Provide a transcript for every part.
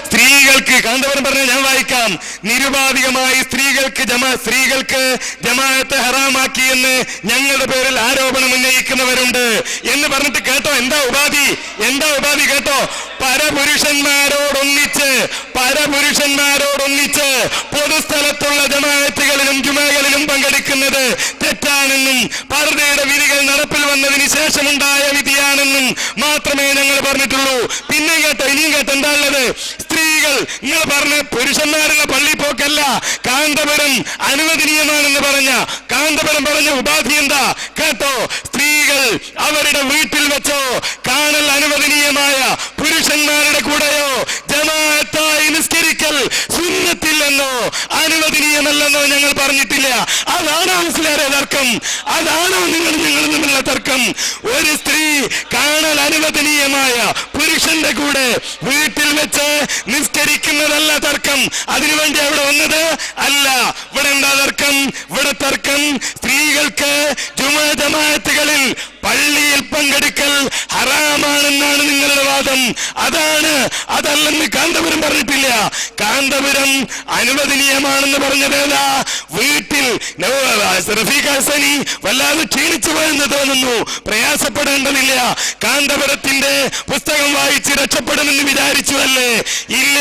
സ്ത്രീകൾക്ക് കാന്തപുരം പറഞ്ഞ ഞാൻ വായിക്കാം. നിരുപാധികമായി സ്ത്രീകൾക്ക് ജമാഅത്ത് ഹറാമാക്കിയെന്ന് ഞങ്ങളുടെ പേരിൽ ആരോപണം ഉന്നയിക്കുന്നവരുണ്ട് എന്ന് പറഞ്ഞിട്ട് കേട്ടോ. എന്താ ഉപാധി കേട്ടോ? പരപുരുഷന്മാരോടൊന്നിച്ച് പൊതുസ്ഥലത്തുള്ള ജമാഅത്തുകളിലും ജുമകളിലും പങ്കെടുക്കുന്നത് തെറ്റാണെന്നും പർദ്ദയുടെ വിധികൾ നടപ്പിൽ വന്നതിന് ശേഷമുണ്ടായ വിധിയാണെന്നും മാത്രമേ ഞങ്ങൾ പറഞ്ഞിട്ടുള്ളൂ. പിന്നെ കേട്ടോ, ഇനിയും കേട്ടോ എന്താ ഉള്ളത്? സ്ത്രീകൾ, നിങ്ങൾ പറഞ്ഞ പുരുഷന്മാരുടെ പള്ളി പോക്കല്ല കാന്തപുരം അനുവദനീയമാണെന്ന് കാന്തപുരം പറഞ്ഞ ഉപാധി എന്താ കേട്ടോ? സ്ത്രീകൾ അവരുടെ വീട്ടിൽ വെച്ചോ കാണൽ അനുവദനീയമായ പുരുഷന്മാരുടെ കൂടെയോ ജമാഅത്തായി നിസ്കരിക്കൽ സുന്നത്തില്ലെന്നോ അനുവദനീയമല്ലെന്നോ ഞങ്ങൾ പറഞ്ഞിട്ടില്ല. അതാണോ മുസ്ലിയാരെ തർക്കം? അതാണോ നിങ്ങൾ തമ്മിലുള്ള തർക്കം? ഒരു സ്ത്രീ കാണൽ അനുവദനീയമായ പുരുഷന്റെ കൂടെ വീട്ടിൽ വെച്ച് നിസ്കരിക്കുന്നതല്ല തർക്കം. അതിനുവേണ്ടി അവിടെ വന്നത് അല്ല. ഇവിടെ എന്താ തർക്കം? ഇവിടെ തർക്കം സ്ത്രീകൾക്ക് ജമാഅത്തുകളിൽ പള്ളിയിൽ പങ്കെടുക്കൽ ഹറാമാണെന്നാണ് നിങ്ങളുടെ വാദം. അതല്ലെന്ന് കാന്തപുരം പറഞ്ഞിട്ടില്ല. കാന്തപുരം അനുവദനീയമാണെന്ന് പറഞ്ഞതേതാ? വീട്ടിൽ റഫീഖ് ഹസനി വല്ലാതെ ക്ഷീണിച്ചു പോയെന്ന് തോന്നുന്നു. പ്രയാസപ്പെടേണ്ടതില്ല. കാന്തപുരത്തിന്റെ പുസ്തകം വായിച്ച് രക്ഷപ്പെടുമെന്ന് വിചാരിച്ചു അല്ലേ? ഇല്ല.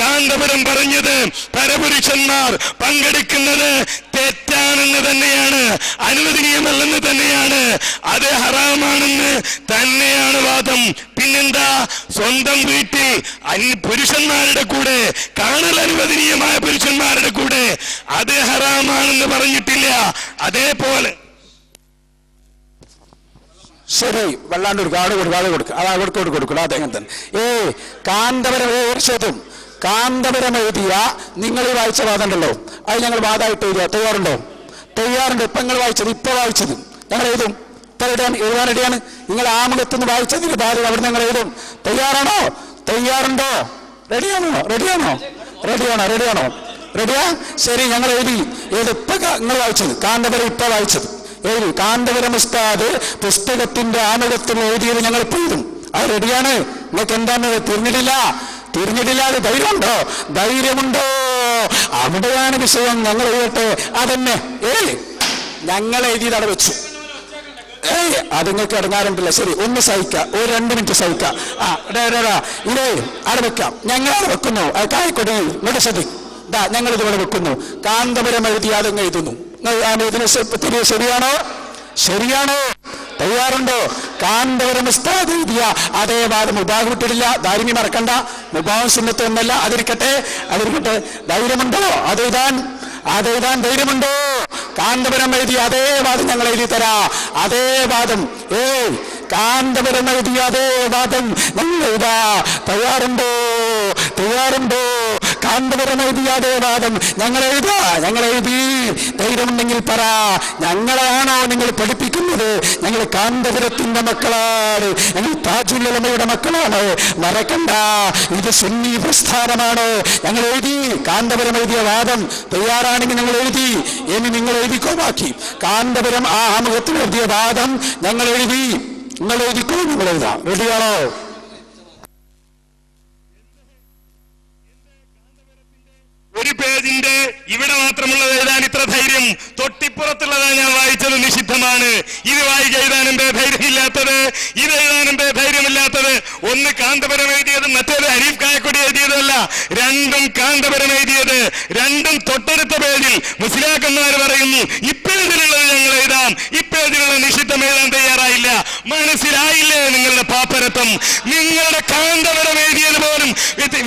കാന്തപുരം പറഞ്ഞത് പരപുരുഷന്മാർ പങ്കെടുക്കുന്നത് തെറ്റാണെന്ന് തന്നെയാണ്, അനുവദനീയമല്ലെന്ന് തന്നെയാണ്, അത് ഹറാമാണെന്ന് തന്നെയാണ് വാദം. പിന്നെന്താ? സ്വന്തം വീട്ടിൽ പുരുഷന്മാരുടെ കൂടെ കാണൽ അനുവദനീയമായ പുരുഷന്മാരുടെ കൂടെ അത് ഹറാമാണെന്ന് പറഞ്ഞിട്ടില്ല. അതേപോലെ ശരി, വല്ലാണ്ട് കൊടുക്കുക അതാ കൊടുക്കുക അദ്ദേഹം തന്നെ. കാന്തപുരം വർഷത്തും കാന്തപുരം എഴുതിയ നിങ്ങൾ ഈ വായിച്ച വാദമുണ്ടല്ലോ, അത് ഞങ്ങൾ വാദമായിട്ട് എഴുതുക. തയ്യാറുണ്ടോ? ഇപ്പൊ നിങ്ങൾ വായിച്ചത്, ഇപ്പൊ വായിച്ചത് ഞങ്ങൾ എഴുതും. ഇപ്പൊ എഴുതാൻ റെഡിയാണ്. നിങ്ങൾ ആമുഖത്തുനിന്ന് വായിച്ചതിന് ബാധ്യത അവിടെ ഞങ്ങൾ എഴുതും. തയ്യാറുണ്ടോ? റെഡിയാ? ശരി, ഞങ്ങൾ എഴുതി. ഇപ്പൊ നിങ്ങൾ വായിച്ചത് കാന്തപുരം, ഇപ്പൊ വായിച്ചത് എഴുതി. കാന്തപുരം ഉസ്താദ് പുസ്തകത്തിന്റെ ആമുഖത്തിൽ എഴുതിയത് ഞങ്ങൾ ഇപ്പൊ എഴുതും. അത് റെഡിയാണ്. നിങ്ങൾക്ക് എന്താണ് തിരിഞ്ഞിട്ടില്ല? അത് ധൈര്യമുണ്ടോ? അവിടെയാണ് വിഷയം. ഞങ്ങൾ എഴുതട്ടെ. അതന്നെ ഞങ്ങൾ എഴുതിയത് അവിടെ വെച്ചു. അത് നിങ്ങൾക്ക് ഇറങ്ങാറുണ്ടല്ലോ. ശരി, ഒന്ന് സഹിക്കാം, ഒരു 2 മിനിറ്റ് സഹിക്കാം. ഇതേ അവിടെ വെക്കാം. ഞങ്ങൾ അവിടെ വെക്കുന്നു. കായിക്കോട്ടെ, ഇങ്ങോട്ട് ശ്രദ്ധിക്കും. ഞങ്ങൾ ഇതിവിടെ വെക്കുന്നു. കാന്തപുരം എഴുതി അതങ്ങ് എഴുതുന്നു. ശരിയാണോ? തയ്യാറുണ്ടോ? കാന്തപുരം ഉസ്താദ് എഴുതിയ അതേ വാദം മുബാഹ് വിട്ടിട്ടില്ല. ദാരിമി മറക്കണ്ട. മുബാഹ് സുന്നത്ത് എന്നല്ല. അതിരിക്കട്ടെ. ധൈര്യമുണ്ടോ? അതെഴുതാൻ ധൈര്യമുണ്ടോ? കാന്തപുരം എഴുതിയ അതേ വാദം ഞങ്ങൾ എഴുതി തരാ. അതേ വാദം കാന്തപുരം എഴുതിയ അതേ വാദം ഞങ്ങൾ എഴുതാ. തയ്യാറുണ്ടോ? കാന്തപുരം എഴുതിയ അതേ വാദം ഞങ്ങൾ എഴുതി. ധൈര്യമുണ്ടെങ്കിൽ പറ. ഞങ്ങളാണോ നിങ്ങൾ പഠിപ്പിക്കുന്നത്? ഞങ്ങൾ കാന്തപുരത്തിന്റെ മക്കളാണ്. ഞങ്ങൾ താജുൽ ഉലമയുടെ മക്കളാണ്. മറക്കണ്ട, ഇത് സുന്നി പ്രസ്ഥാനമാണ്. ഞങ്ങൾ എഴുതി. കാന്തപുരം എഴുതിയ വാദം തയ്യാറാണെങ്കിൽ ഞങ്ങൾ എഴുതി. ഇനി നിങ്ങൾ എഴുതിക്കോ ബാക്കി. കാന്തപുരം ആ ആമുഖത്തിൽ എഴുതിയ വാദം ഞങ്ങൾ എഴുതി. നിങ്ങൾ എഴുതിക്കോ, നിങ്ങൾ എഴുതാം. റെഡിയാണോ? ഒരു പേജിന്റെ ഇവിടെ മാത്രമുള്ളത് എഴുതാൻ ഇത്ര ധൈര്യം? തൊട്ടിപ്പുറത്തുള്ളതാണ് ഞാൻ വായിച്ചത് നിഷിദ്ധമാണ്. ഇത് വായിക്കാൻ എഴുതാൻ എന്തേ ധൈര്യമില്ലാത്തത്? ഇത് എഴുതാൻ എന്തേ ധൈര്യമില്ലാത്തത്? ഒന്ന് കാന്തപുരം എഴുതിയത്, മറ്റേത് ഹരീഫ് കായക്കൊടി എഴുതിയതല്ല. രണ്ടും കാന്തപുരം എഴുതിയത്. രണ്ടും തൊട്ടടുത്ത പേജിൽ മുസ്ലിയാക്കന്മാർ പറയുന്നു ഇപ്പേജിലുള്ളത് ഞങ്ങൾ എഴുതാം, ഇപ്പേജിലുള്ള നിഷിദ്ധം എഴുതാൻ തയ്യാറായില്ല. മനസ്സിലായില്ലേ നിങ്ങളുടെ പാപ്പരത്വം? നിങ്ങളുടെ കാന്തപുരം എഴുതിയത് പോലും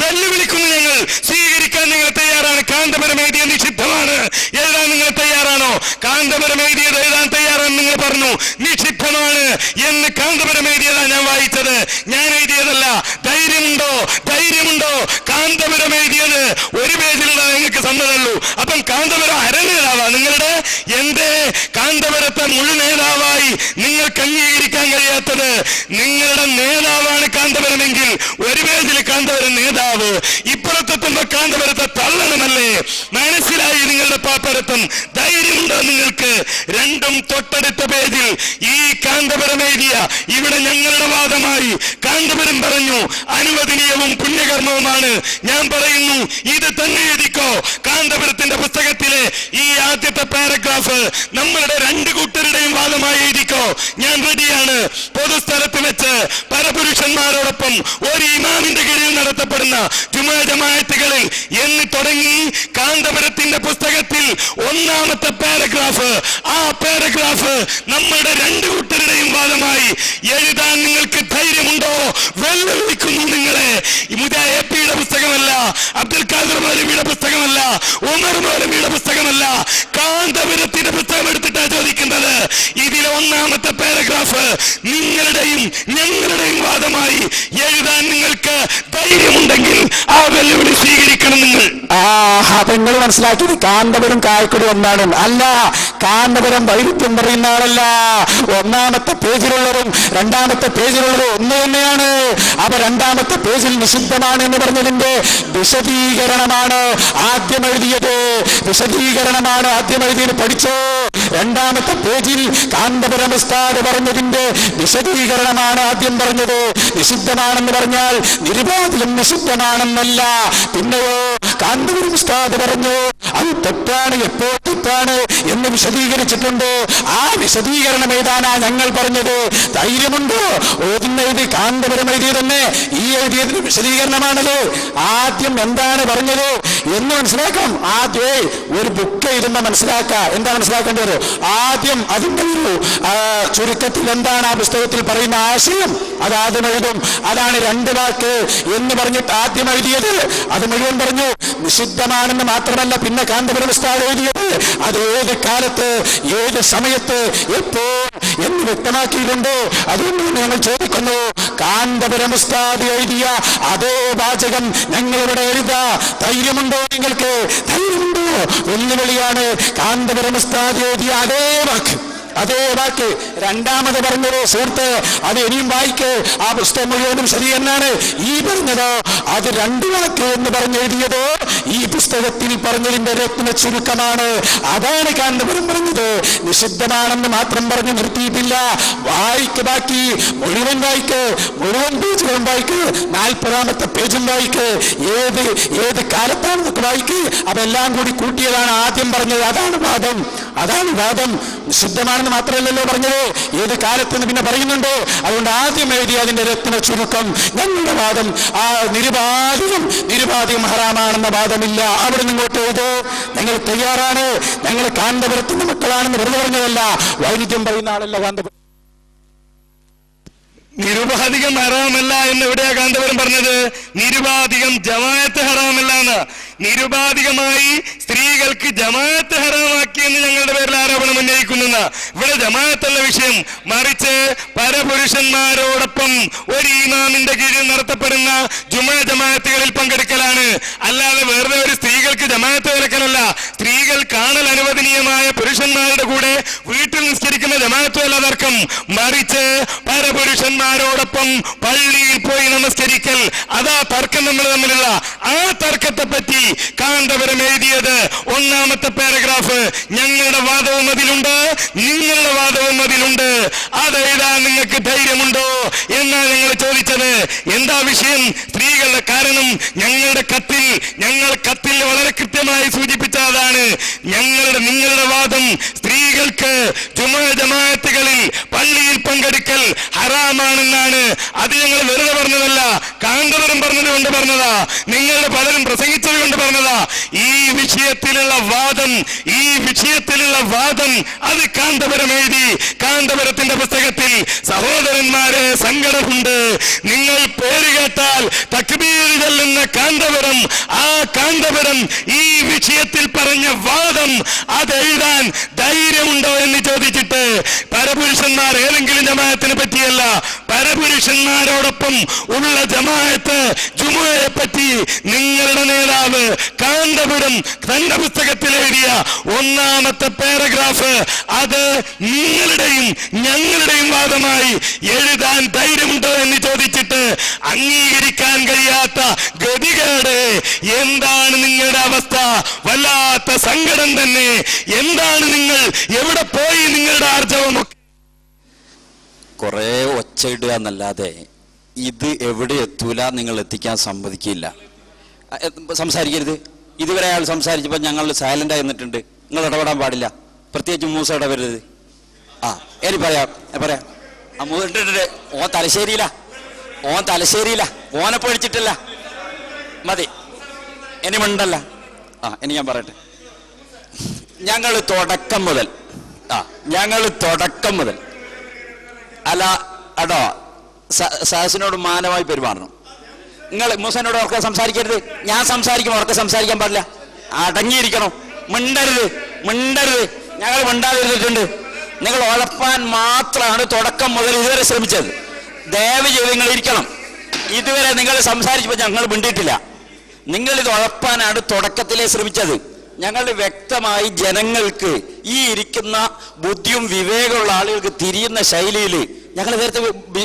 വെല്ലുവിളിക്കുന്നു ഞങ്ങൾ. സ്വീകരിക്കാൻ നിങ്ങൾ തയ്യാറാണ്? കാന്തപുരം എഴുതിയ നിഷിദ്ധമാണ് എഴുതാൻ നിങ്ങൾ തയ്യാറാണോ? കാന്തപുരം എഴുതിയത് എഴുതാൻ തയ്യാറാണ് നിങ്ങൾ പറഞ്ഞു. നിഷിദ്ധമാണ് എന്ന് കാന്തപുരം എഴുതിയതാണ് ഞാൻ വായിച്ചത്, ഞാൻ എഴുതിയതല്ല. ധൈര്യമുണ്ടോ? കാന്തപുരം എഴുതിയത് ഒരു പേജിലുള്ള നിങ്ങൾക്ക് സമ്മതമുള്ളൂ. അപ്പം കാന്തപുരം അരനേതാവാ നിങ്ങളുടെ? എന്തേ കാന്തപുരത്തെ മുഴു നേതാവായി നിങ്ങൾക്ക് അംഗീകരിക്കാൻ കഴിയാത്തത്? നിങ്ങളുടെ നേതാവാണ് കാന്തപുരമെങ്കിൽ ഒരു പേജിൽ കാന്തപുരം നേതാവ്, ഇപ്പുറത്തെത്തുമ്പോ കാന്തപുരത്തെ തള്ളണമല്ലേ? മനസ്സിലായി നിങ്ങളുടെ പാപ്പരത്വം? ധൈര്യമുണ്ടോ നിങ്ങൾക്ക്? രണ്ടും തൊട്ടടുത്ത പേജിൽ ഈ കാന്തപുരം എഴുതിയ ഇവിടെ ഞങ്ങളുടെ വാദമായി കാന്തപുരം പറഞ്ഞു അനുവദനീയവും പുണ്യകർമ്മവുമാണ്. ഞാൻ പറയുന്നു ഇത് തന്നെ എഴുതിക്കോ. കാന്തപുരത്തിന്റെ പുസ്തകത്തിലെ ഈ ആദ്യത്തെ പാരഗ്രാഫ് നമ്മളുടെ രണ്ട് കൂട്ടരുടെയും വാദമായി എഴുതിക്കോ. ഞാൻ റെഡിയാണ്. പൊതുസ്ഥലത്ത് വെച്ച് പരപുരുഷന്മാരോടൊപ്പം ഒരു ഇമാമിന്റെ കീഴിൽ നടത്തപ്പെടുന്ന ജുമാ ജമാഅത്തുകളിൽ എന്ന് തുടങ്ങി കാന്തപുരത്തിന്റെ പുസ്തകത്തിൽ ഒന്നാമത്തെ പാരഗ്രാഫ്, ആ പാരഗ്രാഫ് നമ്മളുടെ രണ്ട് കൂട്ടരുടെയും വാദമായി എഴുതാൻ നിങ്ങൾക്ക് ധൈര്യമുണ്ടോ? വെല്ലുവിളിക്കുന്നു നിങ്ങളെ. മുജാഹിദിയുടെ പുസ്തകമല്ല, അബ്ദുൽ ഖാദർ മൗലവിയുടെ പുസ്തകമല്ല, ഉമർ മൗലവിയുടെ പുസ്തകമല്ല, കാന്തപുരത്തിന്റെ പുസ്തകം എടുത്തിട്ടാണ് ചോദിക്കുന്നത്. ഇതിലെ ഒന്നാമത്തെ പാരഗ്രാഫ് നിങ്ങളുടെയും ഞങ്ങളുടെയും വാദമായി എഴുതാൻ നിങ്ങൾക്ക് ധൈര്യമുണ്ടെങ്കിൽ ആ വെല്ലുവിളി സ്വീകരിക്കണം നിങ്ങൾ. നിങ്ങൾ മനസ്സിലാക്കിയത് കാന്തപുരം കായക്കൊടി ഒന്നാണ്. അല്ല, കാന്തപുരം വൈരുദ്ധ്യം പറയുന്ന ആളല്ല. ഒന്നാമത്തെ പേജിലുള്ളതും രണ്ടാമത്തെ പേജിലുള്ളതും ഒന്ന് തന്നെയാണ്. അപ്പൊ രണ്ടാമത്തെ പേജിൽ നിഷിദ്ധമാണ് എന്ന് പറഞ്ഞതിന്റെ വിശദീകരണമാണ് ആദ്യം എഴുതിയത്. വിശദീകരണമാണ് ആദ്യം എഴുതിയത്. പഠിച്ചോ? രണ്ടാമത്തെ പേജിൽ കാന്തപുരം ഉസ്താദ് പറഞ്ഞതിന്റെ വിശദീകരണമാണ് ആദ്യം പറഞ്ഞത്. നിഷിദ്ധമാണെന്ന് പറഞ്ഞാൽ നിരുപാധികം നിഷിദ്ധമാണെന്നല്ല. പിന്നെയോ കാന്തപുരം ഉസ്താദ് പറഞ്ഞു അത് തെറ്റാണ്, എപ്പോ തെറ്റാണ് എന്ന് വിശദീകരിച്ചിട്ടുണ്ട്. ആ വിശദീകരണം എഴുതാനാ ഞങ്ങൾ പറഞ്ഞത്. ധൈര്യമുണ്ടോ? ഓതുന്ന എഴുതി കാന്തപുരം എഴുതി തന്നെ ഈ എഴുതിയതിന് വിശദീകരണമാണത്. ആദ്യം എന്താണ് പറഞ്ഞത് എന്ന് മനസ്സിലാക്കാം. ആദ്യമേ ഒരു ബുക്ക് എഴുതുന്ന മനസ്സിലാക്കുക. എന്താ മനസ്സിലാക്കേണ്ടത്? ആദ്യം അതിന്റെ ഒരു ചുരുക്കത്തിൽ എന്താണ് ആ പുസ്തകത്തിൽ പറയുന്ന ആശയം അത് ആദ്യം എഴുതും. അതാണ് രണ്ട് വാക്ക് എന്ന് പറഞ്ഞിട്ട് ആദ്യം എഴുതിയത്. അത് മുഴുവൻ പറഞ്ഞു. നിഷിദ്ധമാണെന്ന് മാത്രമല്ല പിന്നെ കാന്തപുരം ഉസ്താദ് എഴുതിയത് അത് ഏത് കാലത്ത് ഏത് സമയത്ത് എപ്പോ എന്ന് വ്യക്തമാക്കിയിട്ടുണ്ട്. അതുകൊണ്ട് ഞങ്ങൾ ചോദിക്കുന്നു, കാന്തപുരം ഉസ്താദ് എഴുതിയ അതേ വാചകം ഞങ്ങളിവിടെ എഴുതാ ധൈര്യമുണ്ടോ? നിങ്ങൾക്ക് ധൈര്യമുണ്ടോ? വെല്ലുവിളിയാണ്. കാന്തപുരം ഉസ്താദ് എഴുതിയ അതേ വാക്ക് രണ്ടാമത് പറഞ്ഞത് സുഹൃത്ത്, അത് ഇനിയും വായിക്ക്. ആ പുസ്തകം മുഴുവനും ശരി എന്നാണ്. ഈ പറഞ്ഞതോ അത് രണ്ട് വാക്ക് എന്ന് പറഞ്ഞെഴുതിയതോ ഈ പുസ്തകത്തിൽ പറഞ്ഞതിന്റെ രത്ന ചുരുക്കമാണ്. അതാണ് കാന്തപുരം പറഞ്ഞത്. നിഷിദ്ധമാണെന്ന് മാത്രം പറഞ്ഞു നിർത്തിയിട്ടില്ല. വായിക്ക്, ബാക്കി മുഴുവൻ വായിക്ക്, മുഴുവൻ പേജുകളും വായിക്ക്, 40ാമത്തെ പേജും വായിക്ക്. ഏത് കാലത്താണെന്നൊക്കെ വായിക്ക്. അതെല്ലാം കൂടി കൂട്ടിയതാണ് ആദ്യം പറഞ്ഞത്. അതാണ് വാദം. നിഷിദ്ധമാണെന്ന് മാത്രമല്ലല്ലോ പറഞ്ഞത്, ഏത് കാലത്തെന്ന് പിന്നെ പറയുന്നുണ്ട്. അതുകൊണ്ട് ആദ്യം എഴുതി അതിന്റെ രത്ന ചുരുക്കം. ഞങ്ങളുടെ വാദം ആ നിരുപാധികം ഹറാമാണെന്ന വാദമില്ല. അവിടെ നിങ്ങോട്ട് എഴുതോ. ഞങ്ങൾ തയ്യാറാണ്. ഞങ്ങൾ കാന്തപുരത്തിന്റെ മക്കളാണെന്ന് വെറുതെ പറഞ്ഞതല്ല. വൈരുദ്ധ്യം പറയുന്ന ആളല്ല കാന്തപുരം. നിരുപാധികം ഹറാമല്ല എന്ന് എവിടെയാ കാന്തപുരം പറഞ്ഞത്? നിരുപാധികം ജമാഅത്ത് ഹറാമല്ല എന്ന്. നിരുപാധികമായി സ്ത്രീകൾക്ക് ജമാഅത്ത് ഹറാമാക്കിയെന്ന് ഞങ്ങളുടെ പേരിൽ ആരോപണം ഉന്നയിക്കുന്ന ഇവിടെ ജമാഅത്തല്ല വിഷയം, മറിച്ച് പരപുരുഷന്മാരോടൊപ്പം ഒരു ഇമാമിന്റെ കീഴിൽ നടത്തപ്പെടുന്ന ജുമാ ജമാഅത്തുകളിൽ പങ്കെടുക്കലാണ്. അല്ലാതെ വെറുതെ ഒരു സ്ത്രീകൾക്ക് ജമാഅത്ത് വിലക്കലല്ല. സ്ത്രീകൾ കാണൽ അനുവദനീയമായ പുരുഷന്മാരുടെ കൂടെ വീട്ടിൽ നിസ്കരിക്കുന്ന ജമാഅത്തുമല്ല തർക്കം, മറിച്ച് പരപുരുഷന്മാരോടൊപ്പം പള്ളിയിൽ പോയി നമസ്കരിക്കൽ. അതാ തർക്കം നമ്മൾ തമ്മിലുള്ള. ആ തർക്കത്തെ പറ്റി കാന്തപുരം എഴുതിയത് ഒന്നാമത്തെ പാരഗ്രാഫ്. ഞങ്ങളുടെ വാദവും അതിലുണ്ട്, നിങ്ങളുടെ വാദവും അതിലുണ്ട്. അതെഴുതാൻ നിങ്ങൾക്ക് ധൈര്യമുണ്ടോ എന്നാണ് ഞങ്ങൾ ചോദിച്ചത്. എന്താ വിഷയം? സ്ത്രീകളുടെ കാരണം ഞങ്ങൾ കത്തിൽ വളരെ കൃത്യമായി സൂചിപ്പിച്ചതാണ്. നിങ്ങളുടെ വാദം സ്ത്രീകൾക്ക് ജുമാ ജമാഅത്തുകളിൽ പള്ളിയിൽ പങ്കെടുക്കൽ ഹറാമാണെന്നാണ്. അത് ഞങ്ങൾ വെറുതെ പറഞ്ഞതല്ല, കാന്തപുരം പറഞ്ഞത് കൊണ്ട് പറഞ്ഞതാ, നിങ്ങളുടെ പലരും പ്രസംഗിച്ചത് കൊണ്ട് പറഞ്ഞതാ. ഈ വിഷയത്തിലുള്ള വാദം അത് കാന്തപുരം എഴുതി. കാന്തപുരത്തിന്റെ പുസ്തകത്തിൽ സഹോദരന്മാരെ സങ്കടമുണ്ട്. നിങ്ങൾ പേര് കേട്ടാൽ തക്ബീർ ചൊല്ലുന്ന കാന്തപുരം, ആ കാന്തപുരം ഈ വിഷയത്തിൽ പറഞ്ഞ വാദം അതെഴുതാൻ ധൈര്യമുണ്ടോ എന്ന് ചോദിച്ചിട്ട്, പരപുരുഷന്മാർ ഏതെങ്കിലും ജമാഅത്തിനെ പറ്റിയല്ല, പരപുരുഷന്മാരോടൊപ്പം ഉള്ള ജമാഅത്ത് ജുമുഅയെ പറ്റി നിങ്ങളുടെ നേതാവ് കാന്തപുരം തന്റെ പുസ്തകത്തിൽ എഴുതിയ ഒന്നാമത്തെ പാരഗ്രാഫ് അത് നിങ്ങളുടെയും ഞങ്ങളുടെയും വാദമായി എഴുതാൻ ധൈര്യമുണ്ടോ എന്ന് ചോദിച്ചിട്ട് അംഗീകരിക്കാൻ കഴിയാത്ത ഗതികേട്. എന്താണ് നിങ്ങളുടെ അവസ്ഥ? വല്ലാത്ത സങ്കടം തന്നെ. എന്താണ് നിങ്ങൾ? എവിടെ പോയി നിങ്ങളുടെ ആർജവമൊക്കെ? കുറേ ഒച്ചയിടുക എന്നല്ലാതെ ഇത് എവിടെ എത്തൂല, നിങ്ങൾ എത്തിക്കാൻ സമ്മതിക്കില്ല. സംസാരിക്കരുത്. ഇതുവരെ അയാൾ സംസാരിച്ചപ്പോൾ ഞങ്ങൾ സൈലൻ്റായി നിന്നിട്ടുണ്ട്. നിങ്ങൾ ഇടപെടാൻ പാടില്ല, പ്രത്യേകിച്ച് മൂസ ഇടപെടരുത്. ഇനി പറയാം. ഓൻ തലശ്ശേരിയില്ല, ഓനെ പൊഴിച്ചിട്ടില്ല. മതി, ഇനി മിണ്ടല്ല. ഇനി ഞാൻ പറയട്ടെ. ഞങ്ങൾ തുടക്കം മുതൽ അല്ല അടോ സാസിനോട് മാനമായി പെരുമാറണം. നിങ്ങൾ മൂസനോട് ഉറക്കെ സംസാരിക്കരുത്. ഞാൻ സംസാരിക്കും, ഉറക്കെ സംസാരിക്കാൻ പാടില്ല. അടങ്ങിയിരിക്കണം, മിണ്ടരുത്. ഞങ്ങൾ മിണ്ടാതിരുന്നിട്ടുണ്ട്. നിങ്ങൾ ഉഴപ്പാൻ മാത്രമാണ് തുടക്കം മുതൽ ഇതുവരെ ശ്രമിച്ചത്. ദയവ് ചെയ്ത് നിങ്ങൾ ഇരിക്കണം. ഇതുവരെ നിങ്ങൾ സംസാരിച്ചപ്പോൾ ഞങ്ങൾ മിണ്ടിയിട്ടില്ല. നിങ്ങളിത് ഉഴപ്പാനാണ് തുടക്കത്തിലേ ശ്രമിച്ചത്. ഞങ്ങൾ വ്യക്തമായി ജനങ്ങൾക്ക്, ഈ ഇരിക്കുന്ന ബുദ്ധിയും വിവേകമുള്ള ആളുകൾക്ക് തിരിയുന്ന ശൈലിയിൽ ഞങ്ങൾ നേരത്തെ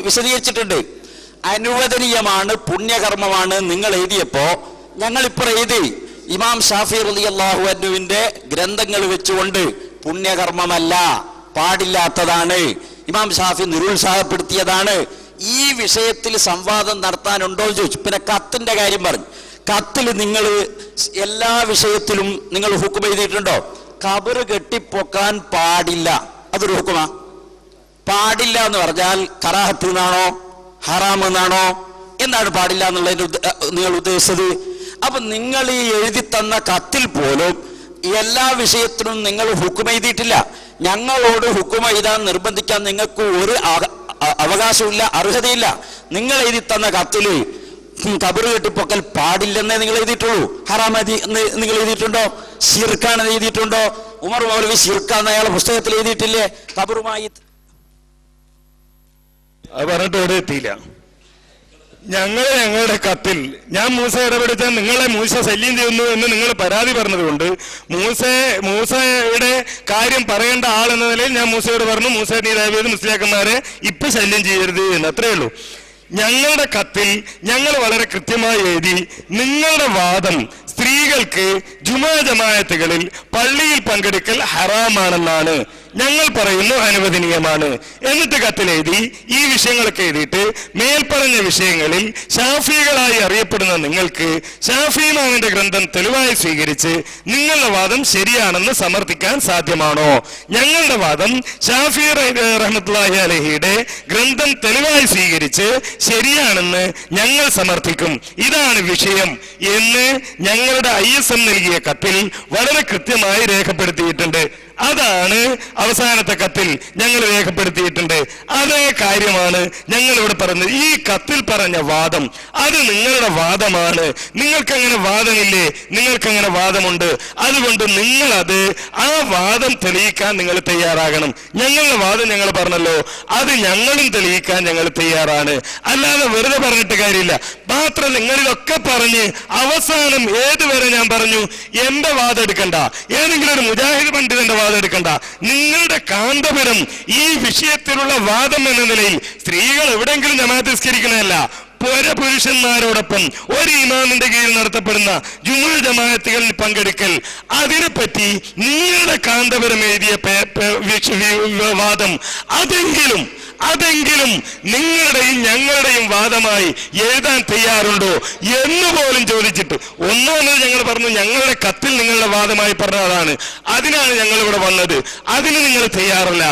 വിശദീകരിച്ചിട്ടുണ്ട്. അനുവദനീയമാണ്, പുണ്യകർമ്മമാണ് നിങ്ങൾ എഴുതിയപ്പോ ഞങ്ങളിപ്പോൾ എഴുതി. ഇമാം ഷാഫി റളിയല്ലാഹു അൻഹുവിന്റെ ഗ്രന്ഥങ്ങൾ വെച്ചുകൊണ്ട് പുണ്യകർമ്മമല്ല, പാടില്ലാത്തതാണ്, ഇമാം ഷാഫി നിരുത്സാഹപ്പെടുത്തിയതാണ്. ഈ വിഷയത്തിൽ സംവാദം നടത്താനുണ്ടോ എന്ന് ചോദിച്ചു. പിന്നെ കത്തിന്റെ കാര്യം പറഞ്ഞു. കത്തിൽ നിങ്ങൾ എല്ലാ വിഷയത്തിലും നിങ്ങൾ ഹുക്കം എഴുതിയിട്ടുണ്ടോ? ഖബറ് കെട്ടിപ്പൊക്കാൻ പാടില്ല, അതൊരു ഹുക്കുമാ? പാടില്ല എന്ന് പറഞ്ഞാൽ കറാഹത്ത് എന്നാണോ ഹറാം എന്നാണോ? എന്താണ് പാടില്ല എന്നുള്ളതിന് നിങ്ങൾ ഉദ്ദേശിച്ചത്? അപ്പൊ നിങ്ങൾ ഈ എഴുതി തന്ന കത്തിൽ പോലും എല്ലാ വിഷയത്തിനും നിങ്ങൾ ഹുക്കം എഴുതിയിട്ടില്ല. ഞങ്ങളോട് ഹുക്കം എഴുതാൻ നിർബന്ധിക്കാൻ നിങ്ങൾക്ക് ഒരു അവകാശമില്ല, അർഹതയില്ല. നിങ്ങൾ എഴുതി തന്ന കത്തില് ഖബറ് കെട്ടിപ്പൊക്കൽ പാടില്ലെന്നേ നിങ്ങൾ എഴുതിയിട്ടുള്ളൂ. ഹറാമതി എന്ന് നിങ്ങൾ എഴുതിയിട്ടുണ്ടോ? ശിർക്കാണെന്ന് എഴുതിയിട്ടുണ്ടോ? ഉമർ മൗലവി ശിർക്കാന്ന് അയാളെ പുസ്തകത്തിൽ എഴുതിയിട്ടില്ലേ? ഖബറുമായി അത് പറഞ്ഞിട്ട് എവിടെ എത്തിയില്ല. ഞങ്ങളുടെ കത്തിൽ ഞാൻ മൂസ ഇടപെടുത്താൻ നിങ്ങളെ മൂസ ശല്യം ചെയ്യുന്നു എന്ന് നിങ്ങൾ പരാതി പറഞ്ഞതുകൊണ്ട് മൂസയുടെ കാര്യം പറയേണ്ട ആളെന്ന നിലയിൽ ഞാൻ മൂസയോട് പറഞ്ഞു, മൂസ നീ ദയവേത് മുസ്ലിയാക്കന്മാരെ ഇപ്പൊ ശല്യം ചെയ്യരുത് എന്ന്. അത്രയേ ഉള്ളൂ. ഞങ്ങളുടെ കത്തിൽ ഞങ്ങൾ വളരെ കൃത്യമായി എഴുതി, നിങ്ങളുടെ വാദം സ്ത്രീകൾക്ക് ജുമാ ജമാഅത്തുകളിൽ പള്ളിയിൽ പങ്കെടുക്കൽ ഹറാമാണെന്നാണ്. ഞങ്ങൾ പറയുന്നു അനുവദനീയമാണ്. എന്നിട്ട് കത്തിലെഴുതി ഈ വിഷയങ്ങളൊക്കെ എഴുതിയിട്ട് മേൽപ്പറഞ്ഞ വിഷയങ്ങളിൽ ഷാഫികളായി അറിയപ്പെടുന്ന നിങ്ങൾക്ക് ഷാഫി ഇമാമിന്റെ ഗ്രന്ഥം തെളിവായി സ്വീകരിച്ച് നിങ്ങളുടെ വാദം ശരിയാണെന്ന് സമർത്ഥിക്കാൻ സാധ്യമാണോ? ഞങ്ങളുടെ വാദം ഷാഫി റഹ്മത്തുള്ളാഹി അലൈഹിയുടെ ഗ്രന്ഥം തെളിവായി സ്വീകരിച്ച് ശരിയാണെന്ന് ഞങ്ങൾ സമർത്ഥിക്കും. ഇതാണ് വിഷയം എന്ന് ഞങ്ങളുടെ ISM നൽകിയ കത്തിൽ വളരെ കൃത്യമായി രേഖപ്പെടുത്തിയിട്ടുണ്ട്. അതാണ് അവസാനത്തെ കത്തിൽ ഞങ്ങൾ രേഖപ്പെടുത്തിയിട്ടുണ്ട്. അതേ കാര്യമാണ് ഞങ്ങൾ ഇവിടെ പറഞ്ഞത്. ഈ കത്തിൽ പറഞ്ഞ വാദം അത് നിങ്ങളുടെ വാദമാണ്. നിങ്ങൾക്കങ്ങനെ വാദമില്ലേ? നിങ്ങൾക്കങ്ങനെ വാദമുണ്ട്. അതുകൊണ്ട് നിങ്ങളത് ആ വാദം തെളിയിക്കാൻ നിങ്ങൾ തയ്യാറാകണം. ഞങ്ങളുടെ വാദം ഞങ്ങൾ പറഞ്ഞല്ലോ, അത് ഞങ്ങളും തെളിയിക്കാൻ ഞങ്ങൾ തയ്യാറാണ്. അല്ലാതെ വെറുതെ പറഞ്ഞിട്ട് കാര്യമില്ല. മാത്രം നിങ്ങളിതൊക്കെ പറഞ്ഞ് അവസാനം ഏതുവരെ ഞാൻ പറഞ്ഞു എന്റെ വാദം എടുക്കണ്ട, ഏതെങ്കിലും ഒരു മുജാഹിദ് പണ്ഡിതന്റെ വാദം എടുക്കണ്ട. നിങ്ങളുടെ കാന്തപുരം ഈ വിഷയത്തിലുള്ള വാദം എന്ന നിലയിൽ സ്ത്രീകൾ എവിടെയെങ്കിലും ജമാഅത്ത് നിസ്കരിക്കണമല്ല, പുരുഷന്മാരോടൊപ്പം ഒരു ഇമാമിന്റെ കീഴിൽ നടത്തപ്പെടുന്ന ജുമുഅ ജമാഅത്തുകളിൽ പങ്കെടുക്കൽ, അതിനെപ്പറ്റി നിങ്ങളുടെ കാന്തപുരം എഴുതിയ വാദം അതെങ്കിലും നിങ്ങളുടെയും ഞങ്ങളുടെയും വാദമായി എഴുതാൻ തയ്യാറുണ്ടോ എന്ന് പോലും ചോദിച്ചിട്ട് ഒന്നാമത് ഞങ്ങൾ പറഞ്ഞു ഞങ്ങളുടെ കത്തിൽ നിങ്ങളുടെ വാദമായി പറഞ്ഞതാണ്. അതിനാണ് ഞങ്ങൾ ഇവിടെ വന്നത്. അതിന് നിങ്ങൾ തയ്യാറല്ല.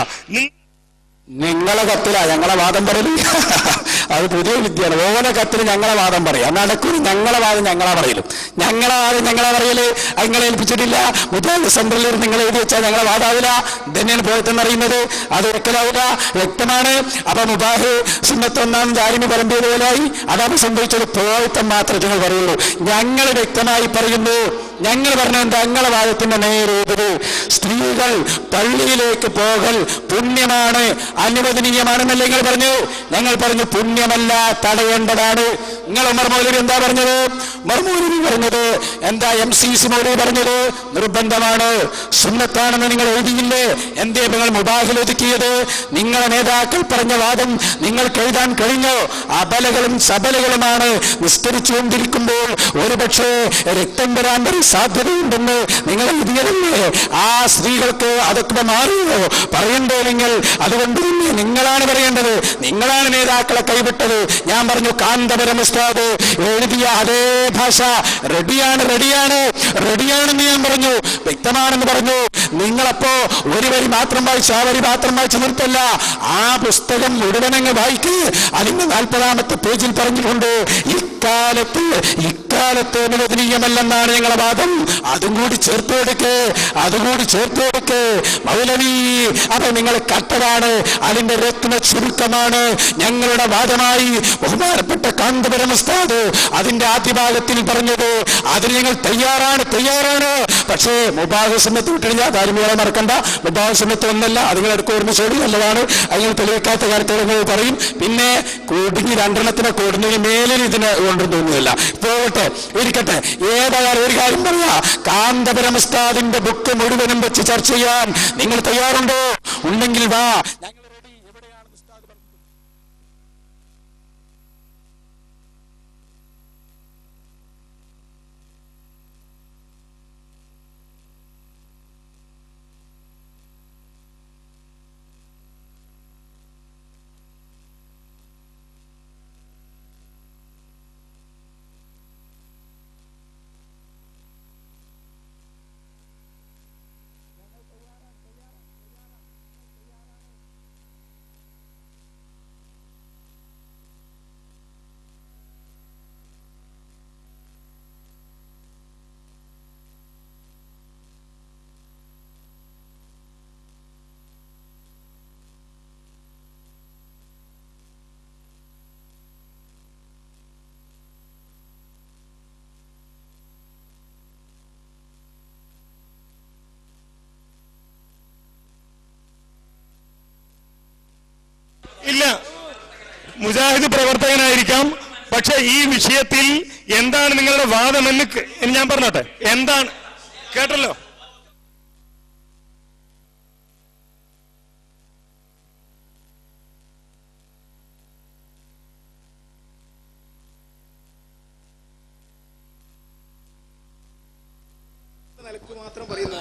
നിങ്ങളെ കത്തിലാ ഞങ്ങളെ വാദം പറയല്. അത് പുതിയ വിദ്യയാണ്. ഓരോ കത്തിന് ഞങ്ങളെ വാദം പറയാം. നടക്കൂല. ഞങ്ങളെ വാദം ഞങ്ങളാ പറയലും. ഞങ്ങളെ വാദം ഞങ്ങളാ പറയല്. നിങ്ങളെ ഏൽപ്പിച്ചിട്ടില്ല. മുജാഹിദ് സെന്ററിൽ നിങ്ങൾ എഴുതി വെച്ചാൽ ഞങ്ങളെ വാദാവില്ല. ഇതന്നെയാണ് പോയതെന്നറിയുന്നത്. അത് ഒരിക്കലാവില്ല, വ്യക്തമാണ്. അപ്പൊ മുബാഹ് സുന്നത്തൊന്നാം ജാലിമി പരമ്പരയിലായി അതാണ് സംഭവിച്ചത്. പോയത്തം മാത്രമേ നിങ്ങൾ പറയുള്ളൂ. ഞങ്ങൾ വ്യക്തമായി പറയുന്നു. ഞങ്ങൾ പറഞ്ഞ ഞങ്ങളെ വാദത്തിന്റെ നേരെതിര്. സ്ത്രീകൾ പള്ളിയിലേക്ക് പോകൽ പുണ്യമാണ്, അനുവദനീയമാണെന്നല്ലേ നിങ്ങൾ പറഞ്ഞു. ഞങ്ങൾ പറഞ്ഞു പുണ്യമല്ല, തടയേണ്ടതാണ്. നിങ്ങൾ ഉമർ മൗലവി എന്താ പറഞ്ഞത്? ഉമർ മൗലവി പറഞ്ഞത് എന്താ? MCC മൗലവി പറഞ്ഞത് നിർബന്ധമാണ്, സുന്നത്താണെന്ന് നിങ്ങൾ എഴുതിയില്ലേ? എന്തേ നിങ്ങൾ മുബാഹിൽ ഒതുക്കിയത്? നിങ്ങളെ നേതാക്കൾ പറഞ്ഞ വാദം നിങ്ങൾക്ക് എഴുതാൻ കഴിഞ്ഞോ? അബലകളും സബലകളുമാണ്. നിസ്കരിച്ചുകൊണ്ടിരിക്കുമ്പോൾ ഒരുപക്ഷെ രക്തം വരാൻ വരെ സാധ്യതയുണ്ടെന്ന് നിങ്ങൾ എഴുതിയതല്ലേ? ആ സ്ത്രീകൾക്ക് അതൊക്കെ മാറിയോ? പറയണ്ടേ നിങ്ങൾ? അതുകൊണ്ട് തന്നെ നിങ്ങളാണ് പറയേണ്ടത്. നിങ്ങളാണ് നേതാക്കളെ കൈവിട്ടത്. ഞാൻ പറഞ്ഞു കാന്തപുരം ഉസ്താദ് എഴുതിയ അതേ ഭാഷ റെഡിയാണെന്ന് ഞാൻ പറഞ്ഞു, വ്യക്തമാണെന്ന് പറഞ്ഞു. നിങ്ങളപ്പോ ഒരു വരി മാത്രം വായിച്ച് ആ വരി മാത്രം വായിച്ച് നിർത്തല്ല, ആ പുസ്തകം മുഴുവനങ്ങ് വായിക്ക്. അതിന്റെ 40-ാമത്തെ പേജിൽ പറഞ്ഞിട്ടുണ്ട് ഇക്കാലത്ത് അനുവദനീയമല്ലെന്നാണ് ഞങ്ങളുടെ വാദം. അതും കൂടി ചേർത്ത് കൊടുക്ക് മൗലവി. അപ്പൊ നിങ്ങൾ കട്ടതാണ്, അതിന്റെ രത്ന ചുരുക്കമാണ് ഞങ്ങളുടെ വാദമായി ബഹുമാനപ്പെട്ട കാന്തപുരം ഉസ്താദ് അതിന്റെ ആദ്യ ഭാഗത്തിൽ പറഞ്ഞത്. അതിന് ഞങ്ങൾ തയ്യാറാണ്. പക്ഷേ മുബാഹ് സുന്നത്ത് വിട്ടുകഴിഞ്ഞാൽ ധാർമ്മികളെ മറക്കണ്ട. മുബാഹ് സുന്നത്ത് ഒന്നല്ല, അത് നിങ്ങൾ എടുക്കുക ഓർമ്മിച്ചോടി നല്ലതാണ്. അതിന് തെളിയിക്കാത്ത കാര്യത്തോടെ പറയും. പിന്നെ കുടുങ്ങി 2 കൂടുന്നതിന് മേലിൽ ഇതിന് കൊണ്ടും തോന്നുന്നില്ല. പോകട്ടെ, ഇരിക്കട്ടെ. ഏതായാലും ഒരു കാര്യം പറയാ, കാന്തപുരം ഉസ്താദിന്റെ ബുക്ക് മുഴുവനും വെച്ച് ചർച്ച ചെയ്യാൻ നിങ്ങൾ തയ്യാറുണ്ടോ? ഉണ്ടെങ്കിൽ വാ. ഇല്ല, മുജാഹിദ് പ്രവർത്തകനായിരിക്കാം, പക്ഷെ ഈ വിഷയത്തിൽ എന്താണ് നിങ്ങളുടെ വാദമെന്ന് ഞാൻ പറഞ്ഞോട്ടെ. എന്താണ് കേട്ടല്ലോ? മാത്രം പറയുന്നു.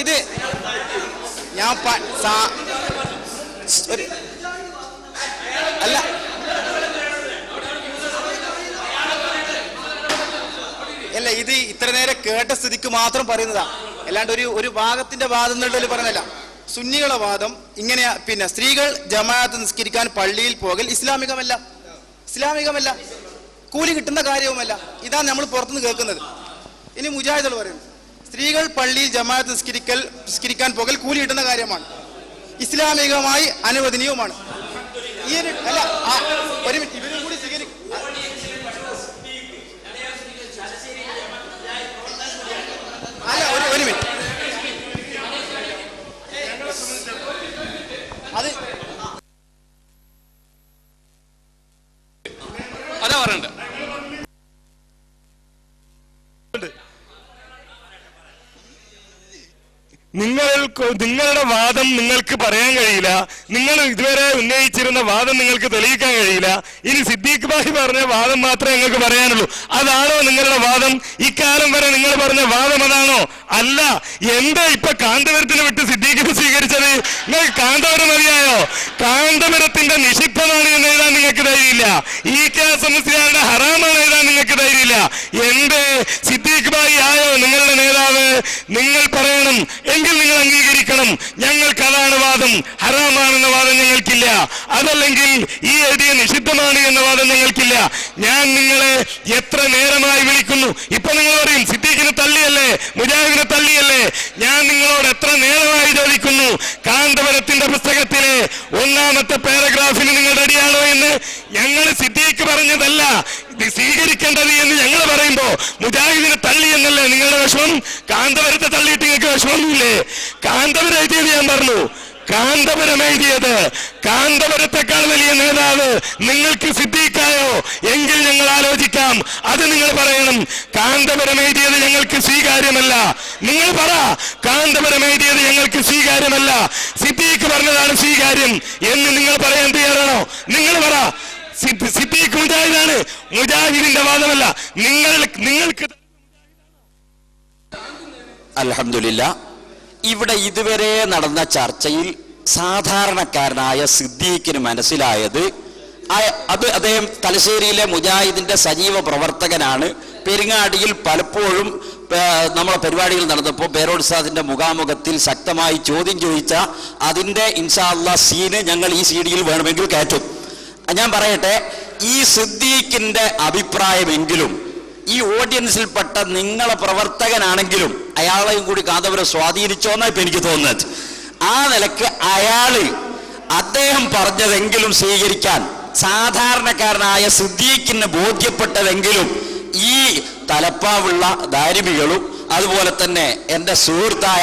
ഇത് ഞാൻ അല്ല, ഇത് ഇത്ര നേരം കേട്ട സ്ഥിതിക്ക് മാത്രം പറയുന്നതാ, അല്ലാണ്ട് ഒരു ഭാഗത്തിന്റെ വാദം എന്നുള്ളതിൽ പറയുന്നില്ല. സുന്നികളെ വാദം ഇങ്ങനെയാ. പിന്നെ സ്ത്രീകൾ ജമാഅത്ത് നിസ്കരിക്കാൻ പള്ളിയിൽ പോകൽ ഇസ്ലാമികമല്ല, കൂലി കിട്ടുന്ന കാര്യവുമല്ല. ഇതാണ് നമ്മൾ പുറത്തുനിന്ന് കേൾക്കുന്നത്. ഇനി മുജാഹിദുകൾ പറയുന്നു സ്ത്രീകൾ പള്ളിയിൽ ജമാഅത്ത് നിസ്കരിക്കാൻ പോകൽ കൂലി കിട്ടുന്ന കാര്യമാണ്, ഇസ്ലാമികമായി അനുവദനീയവുമാണ്. ഈ അല്ല, ഒരു മിനിറ്റ്, ഇവരും കൂടി അല്ല, ഒരു മിനിറ്റ്. അത് അതാ പറയണ്ട. നിങ്ങളുടെ വാദം നിങ്ങൾക്ക് പറയാൻ കഴിയില്ല. നിങ്ങൾ ഇതുവരെ ഉന്നയിച്ചിരുന്ന വാദം നിങ്ങൾക്ക് തെളിയിക്കാൻ കഴിയില്ല. ഇനി സിദ്ദീഖ് ഭായി പറഞ്ഞ വാദം മാത്രമേ നിങ്ങൾക്ക് പറയാനുള്ളൂ. അതാണോ നിങ്ങളുടെ വാദം? ഇക്കാലം വരെ നിങ്ങൾ പറഞ്ഞ വാദം അതാണോ? അല്ല. എന്താ ഇപ്പൊ കാന്തപുരത്തിന് വിട്ട് സിദ്ദീഖിനെ സ്വീകരിച്ചത്? നിങ്ങൾക്ക് കാന്തപുരം മതിയായോ? കാന്തപുരത്തിന്റെ നിഷിദ്ധമാണ് എന്ന് എഴുതാൻ നിങ്ങൾക്ക് ധൈര്യമില്ല. ഈ മുസ്ലിയാരുടെ ഹറാമാണ് എഴുതാൻ നിങ്ങൾക്ക് ധൈര്യമില്ല. എന്ത് സിദ്ദീഖ് ഭായി ആയോ നിങ്ങളുടെ നേതാവ്? നിങ്ങൾ പറയണം, എങ്കിൽ നിങ്ങൾ അംഗീകരിക്കണം. ഞങ്ങൾക്ക് അതാണ് വാദം, ഹറാമാണെന്ന വാദം ഞങ്ങൾക്കില്ല. അതല്ലെങ്കിൽ ഈ എഴുതിയ നിഷിദ്ധമാണ് എന്ന വാദം ഞങ്ങൾക്കില്ല. ഞാൻ നിങ്ങളെ എത്ര നേരമായി വിളിക്കുന്നു. ഇപ്പൊ നിങ്ങൾ പറയും സിദ്ദീഖിനെ തള്ളിയല്ലേ, മുജാഹിദിനെ തള്ളിയല്ലേ. ഞാൻ നിങ്ങളോട് എത്ര നേരമായി ചോദിക്കുന്നു, കാന്തപുരത്തിന്റെ പുസ്തകത്തിലെ 1-ാമത്തെ പാരഗ്രാഫിന് നിങ്ങൾ റെഡിയാണോ എന്ന്. ഞങ്ങൾ സിദ്ദീഖ് പറഞ്ഞതല്ല സ്വീകരിക്കേണ്ടത് എന്ന് ഞങ്ങൾ പറയുമ്പോ മുജാഹിദിനെ തള്ളി എന്നല്ലേ നിങ്ങളുടെ വിഷമം? കാന്തപുരത്തെ തള്ളിയിട്ട് നിങ്ങൾക്ക് വിഷമമൊന്നുമില്ലേ? കാന്തപുരം എഴുതിയത് ഞാൻ പറഞ്ഞു, കാന്തപുരം എഴുതിയത്, കാന്തപുരത്തെക്കാൾ വലിയ നേതാവ് നിങ്ങൾക്ക് സിദ്ദീഖായോ എങ്കിൽ ഞങ്ങൾ ആലോചിക്കാം. അത് നിങ്ങൾ പറയണം. കാന്തപുരം എഴുതിയത് ഞങ്ങൾക്ക് സ്വീകാര്യമല്ല. നിങ്ങൾ പറ, കാന്തപുരം എഴുതിയത് ഞങ്ങൾക്ക് സ്വീകാര്യമല്ല, സിദ്ദീഖ് പറഞ്ഞതാണ് സ്വീകാര്യം എന്ന് നിങ്ങൾ പറയാൻ തയ്യാറാണോ? നിങ്ങൾ പറ. സിദ്ദീഖ് മുജാഹിദാണ്, മുജാഹിദിന്റെ വാദമല്ല. നിങ്ങൾക്ക് അൽഹംദുലില്ലാ, ഇവിടെ ഇതുവരെ നടന്ന ചർച്ചയിൽ സാധാരണക്കാരനായ സിദ്ദീഖിന് മനസ്സിലായത്, അത് അദ്ദേഹം തലശ്ശേരിയിലെ മുജാഹിദിന്റെ സജീവ പ്രവർത്തകനാണ്. പെരിങ്ങാടിയിൽ പലപ്പോഴും നമ്മളെ പരിപാടികൾ നടന്നപ്പോൾ പേരോട് ഉസ്താദിന്റെ മുഖാമുഖത്തിൽ ശക്തമായി ചോദ്യം ചോദിച്ച അതിന്റെ ഇൻഷാ അല്ലാഹ് സീന് ഞങ്ങൾ ഈ CD-യിൽ വേണമെങ്കിൽ കയറ്റും. ഞാൻ പറയട്ടെ, ഈ സിദ്ദീഖിന്റെ അഭിപ്രായമെങ്കിലും ഈ ഓഡിയൻസിൽപ്പെട്ട നിങ്ങളെ പ്രവർത്തകനാണെങ്കിലും അയാളെയും കൂടി കാന്തപുരം സ്വാധീനിച്ചോന്നാണ് ഇപ്പൊ എനിക്ക് തോന്നുന്നത്. ആ നിലക്ക് അദ്ദേഹം പറഞ്ഞതെങ്കിലും സ്വീകരിക്കാൻ സാധാരണക്കാരനായ സിദ്ദീഖിന് ബോധ്യപ്പെട്ടതെങ്കിലും ഈ തലപ്പാവുള്ള ദാരിമികളും അതുപോലെ തന്നെ എൻ്റെ സുഹൃത്തായ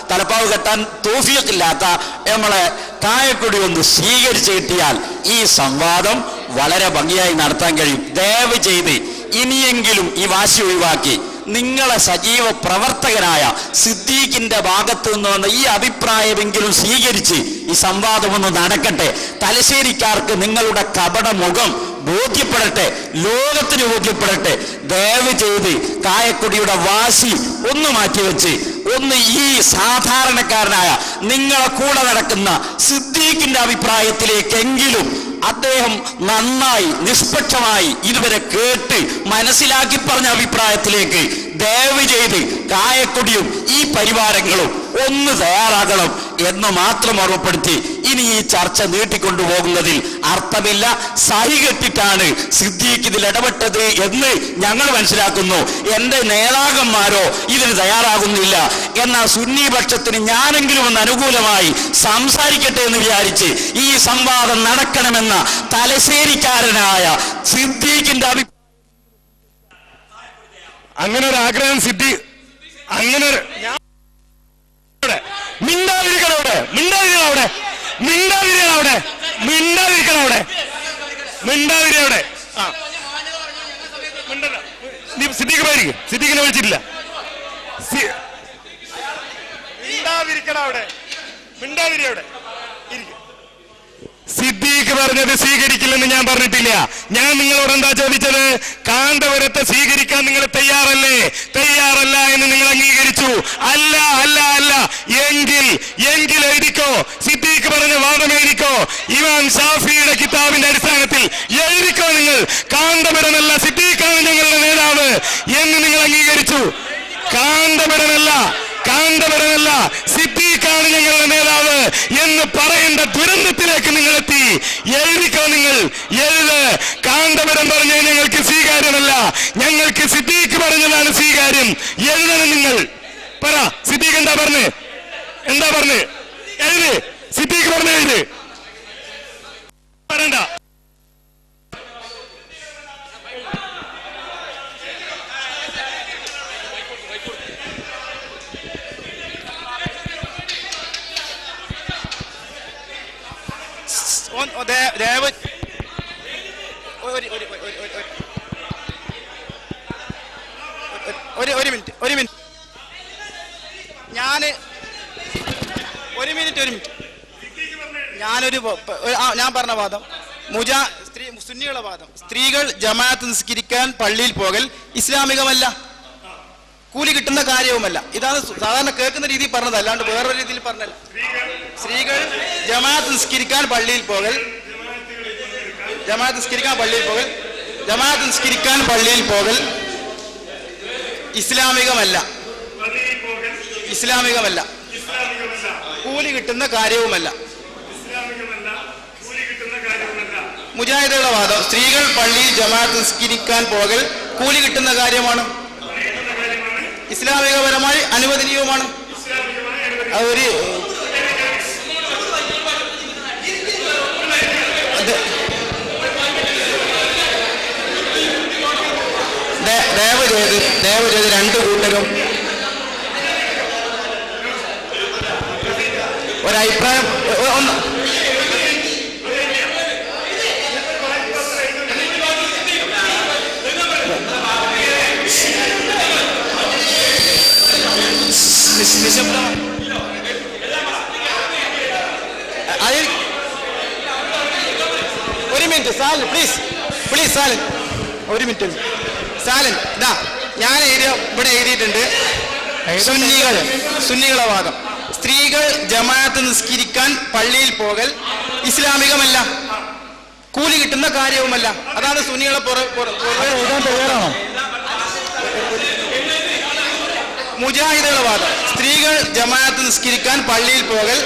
തലപ്പാവ് കെട്ടാൻ തൗഫീഖില്ലാത്ത നമ്മളെ കായക്കൊടി ഒന്ന് സ്വീകരിച്ചു കിട്ടിയാൽ ഈ സംവാദം വളരെ ഭംഗിയായി നടത്താൻ കഴിയും. ദയവ് ചെയ്ത് ഇനിയെങ്കിലും ഈ വാശി ഒഴിവാക്കി നിങ്ങളെ സജീവ പ്രവർത്തകനായ സിദ്ദീഖിന്റെ ഭാഗത്ത് നിന്ന് വന്ന ഈ അഭിപ്രായമെങ്കിലും സ്വീകരിച്ച് ഈ സംവാദം ഒന്ന് നടക്കട്ടെ. തലശ്ശേരിക്കാർക്ക് നിങ്ങളുടെ കപട മുഖം ബോധ്യപ്പെടട്ടെ, ലോകത്തിന് ബോധ്യപ്പെടട്ടെ. ദയവ് ചെയ്ത് കായക്കൊടിയുടെ വാശി ഒന്ന് മാറ്റിവെച്ച് ഒന്ന് ഈ സാധാരണക്കാരനായ നിങ്ങളെ കൂടെ നടക്കുന്ന സിദ്ദീഖിന്റെ അഭിപ്രായത്തിലേക്കെങ്കിലും അദ്ദേഹം നന്നായി നിഷ്പക്ഷമായി ഇതുവരെ കേട്ട് മനസ്സിലാക്കി പറഞ്ഞ അഭിപ്രായത്തിലേക്ക് ദയവ് ചെയ്ത് കായക്കൊടിയും ഈ പരിവാരങ്ങളും ഒന്ന് തയ്യാറാകണം എന്ന് മാത്രം ഓർമ്മപ്പെടുത്തി ഇനി ഈ ചർച്ച നീട്ടിക്കൊണ്ടുപോകുന്നതിൽ അർത്ഥമില്ല. സഹികെട്ടിട്ടാണ് സിദ്ദീഖ് ഇതിൽ ഇടപെട്ടത് എന്ന് ഞങ്ങൾ മനസ്സിലാക്കുന്നു. എന്റെ നേതാക്കന്മാരോ ഇതിന് തയ്യാറാകുന്നില്ല. എന്നാൽ സുന്നി പക്ഷത്തിന് ഞാനെങ്കിലും ഒന്ന് അനുകൂലമായി സംസാരിക്കട്ടെ എന്ന് വിചാരിച്ച് ഈ സംവാദം നടക്കണമെന്ന തലശ്ശേരിക്കാരനായ സിദ്ദീഖിന്റെ അങ്ങനെ ഒരു ആഗ്രഹം അങ്ങനെ മിണ്ടാതിരിക്കണവിടെ സിദ്ദീഖ് പോയിരിക്കും. സിദ്ദീഖിനെ വിളിച്ചിട്ടില്ല. സിദ്ദീഖ് പറഞ്ഞത് സ്വീകരിക്കില്ലെന്ന് ഞാൻ പറഞ്ഞിട്ടില്ല. ഞാൻ നിങ്ങളോട് എന്താ ചോദിച്ചത്? കാന്തപുരത്തെ സ്വീകരിക്കാൻ നിങ്ങൾ തയ്യാറല്ല എന്ന് നിങ്ങൾ അംഗീകരിച്ചു. അല്ല എങ്കിൽ എഴുതിക്കോ, സിദ്ദീഖ് പറഞ്ഞ വാദം എഴുതിക്കോ. ഇമാം ഷാഫിയുടെ കിതാബിന്റെ അടിസ്ഥാനത്തിൽ എഴുതിക്കോ. നിങ്ങൾ കാന്തപുരമല്ല, സിദ്ദീഖാണ് ഞങ്ങളുടെ നേതാവ് എന്ന് നിങ്ങൾ അംഗീകരിച്ചു. കാന്തപുരമല്ല, സിദ്ദീഖാണ് ഞങ്ങളുടെ നേതാവ് എന്ന് പറയേണ്ട ദുരന്തത്തിലേക്ക് നിങ്ങൾ എത്തി. എഴുതിക്കോ, നിങ്ങൾ കാന്തപുരം പറഞ്ഞത് ഞങ്ങൾക്ക് സ്വീകാര്യമല്ല, ഞങ്ങൾക്ക് സിദ്ദീഖ് പറഞ്ഞതാണ് സ്വീകാര്യം. എഴുതണം നിങ്ങൾ. പറ, സിദ്ദീഖ് എന്താ പറഞ്ഞ് എഴുത്. സിദ്ദീഖ് പറഞ്ഞ എഴുത്. പറയണ്ട. ഒരു മിനിറ്റ് ഞാൻ പറഞ്ഞ വാദം സുന്നികളുടെ വാദം, സ്ത്രീകൾ ജമാഅത്ത് നിസ്കരിക്കാൻ പള്ളിയിൽ പോകൽ ഇസ്ലാമികമല്ല, കൂലി കിട്ടുന്ന കാര്യവുമല്ല. ഇതാണ് സാധാരണ കേൾക്കുന്ന രീതിയിൽ പറഞ്ഞത്, അല്ലാണ്ട് വേറൊരു രീതിയിൽ പറഞ്ഞല്ല. സ്ത്രീകൾ ജമാഅത്ത് നിസ്കരിക്കാൻ പള്ളിയിൽ പോകൽ ഇസ്ലാമികമല്ല, കൂലി കിട്ടുന്ന കാര്യവുമല്ല. മുജാഹിദുകളുടെ വാദം, സ്ത്രീകൾ പള്ളിയിൽ ജമാഅത്ത് നിസ്കരിക്കാൻ പോകൽ കൂലി കിട്ടുന്ന കാര്യമാണ്, ഇസ്ലാമികപരമായി അനുവദനീയവുമാണ്. അതൊരു ദയവ് ചെയ്ത് രണ്ടു കൂട്ടരും ഒരഭിപ്രായം ഒന്ന് ഒരു മിനിറ്റ് സാലൻ പ്ലീസ് സാലൻ ഒരു മിനിറ്റ് സാലൻ ഇതാ ഞാൻ ഇവിടെ എഴുതിയിട്ടുണ്ട് സുന്നികളെ വാദം സ്ത്രീകൾ ജമാഅത്ത് നിസ്കരിക്കാൻ പള്ളിയിൽ പോകൽ ഇസ്ലാമികമല്ല, കൂലി കിട്ടുന്ന കാര്യവുമല്ല. അതാണ് സുന്നികളെ മുജാഹിദുകളുടെ വാദം. സ്ത്രീകൾ ജമാഅത്ത് നിസ്കരിക്കാൻ പള്ളിയിൽ പോകൽ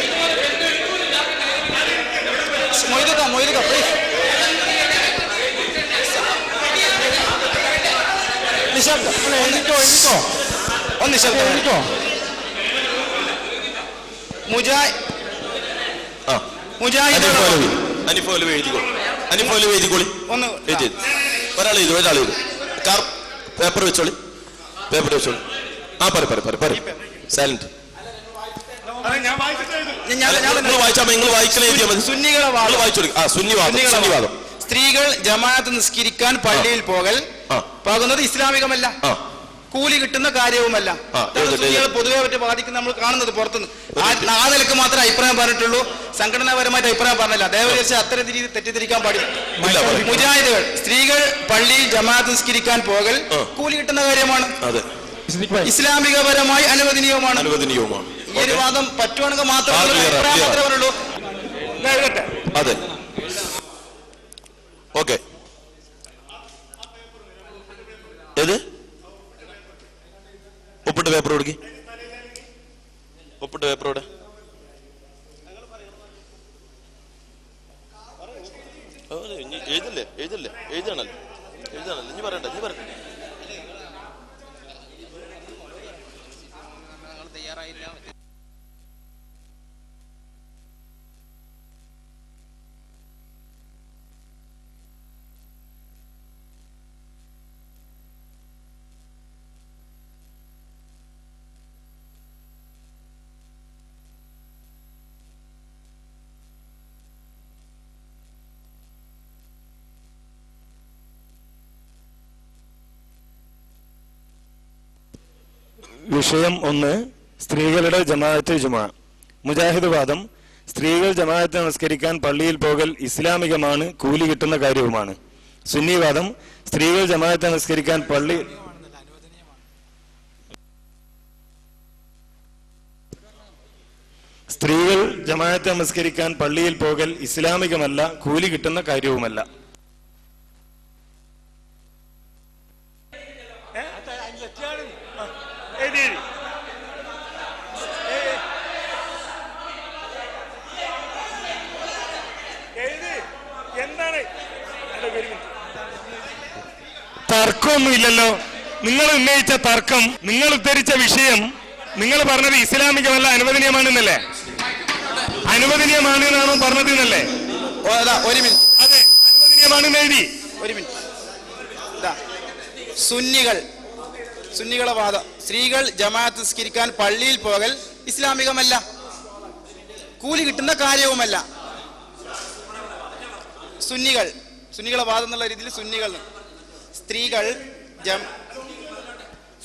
പേപ്പർ വെച്ചോളി. സൈലന്റ്. സ്ത്രീകൾ ജമാഅത്ത് നിസ്കരിക്കാൻ പള്ളിയിൽ പോകുന്നത് ഇസ്ലാമികമല്ല, കൂലി കിട്ടുന്ന കാര്യവുമല്ല. പൊതുവെ പറ്റി ബാധിക്കുന്ന നമ്മൾ കാണുന്നത് പുറത്തുനിന്ന് ആ നിലക്ക് മാത്രമേ അഭിപ്രായം പറഞ്ഞിട്ടുള്ളൂ, സംഘടനാപരമായിട്ട് അഭിപ്രായം പറഞ്ഞില്ല. ദയവചരിച്ച് അത്തരം രീതി തെറ്റിദ്ധരിക്കാൻ പാടില്ല. മുജാഹിദുകൾ സ്ത്രീകൾ പള്ളിയിൽ ജമാഅത്ത് നിസ്കരിക്കാൻ പോകൽ കൂലി കിട്ടുന്ന കാര്യമാണ്, ഇസ്ലാമികപരമായി അനുവദനീയവുമാണ്. ഈ ഒരു വാദം പറ്റുവാണെങ്കിൽ മാത്രമേ പറയുള്ളൂ. അതെ, ഓക്കെ. ഏത് ഒപ്പിട്ട് പേപ്പർ കൊടുക്കി, ഒപ്പിട്ട് പേപ്പർ ഇവിടെ. എഴുതാണല്ലോ ഇനി പറയണ്ട. വിഷയം 1 സ്ത്രീകളുടെ ജമാഅത്ത് ജുമാ. മുജാഹിദ് വാദം സ്ത്രീകൾ ജമാഅത്ത് നമസ്കരിക്കാൻ പള്ളിയിൽ പോകൽ ഇസ്ലാമികമാണ്, കൂലി കിട്ടുന്ന കാര്യവുമാണ്. സുന്നി വാദം സ്ത്രീകൾ ജമാഅത്ത് നമസ്കരിക്കാൻ പള്ളിയിൽ പോകൽ ഇസ്ലാമികമല്ല, കൂലി കിട്ടുന്ന കാര്യവുമല്ല. തർക്കമൊന്നുമില്ലല്ലോ. നിങ്ങൾ ഉന്നയിച്ച തർക്കം, നിങ്ങൾ ഉദ്ധരിച്ച വിഷയം, നിങ്ങൾ പറഞ്ഞത് ഇസ്ലാമികമല്ല, അനുവദനീയമാണെന്നല്ലേ? അനുവദനീയമാണ് എന്നാണോ പറഞ്ഞത് എന്നല്ലേ? അതെ, അനുവദനീയമാണെന്ന് എഴുതി. ഒരു മിനിറ്റ്. സുന്നികളെ വാദം സ്ത്രീകൾ ജമാഅത്ത് നിസ്കരിക്കാൻ പള്ളിയിൽ പോകൽ ഇസ്ലാമികമല്ല, കൂലി കിട്ടുന്ന കാര്യവുമല്ല. സുന്നികളെ വാദം എന്നുള്ള രീതിയിൽ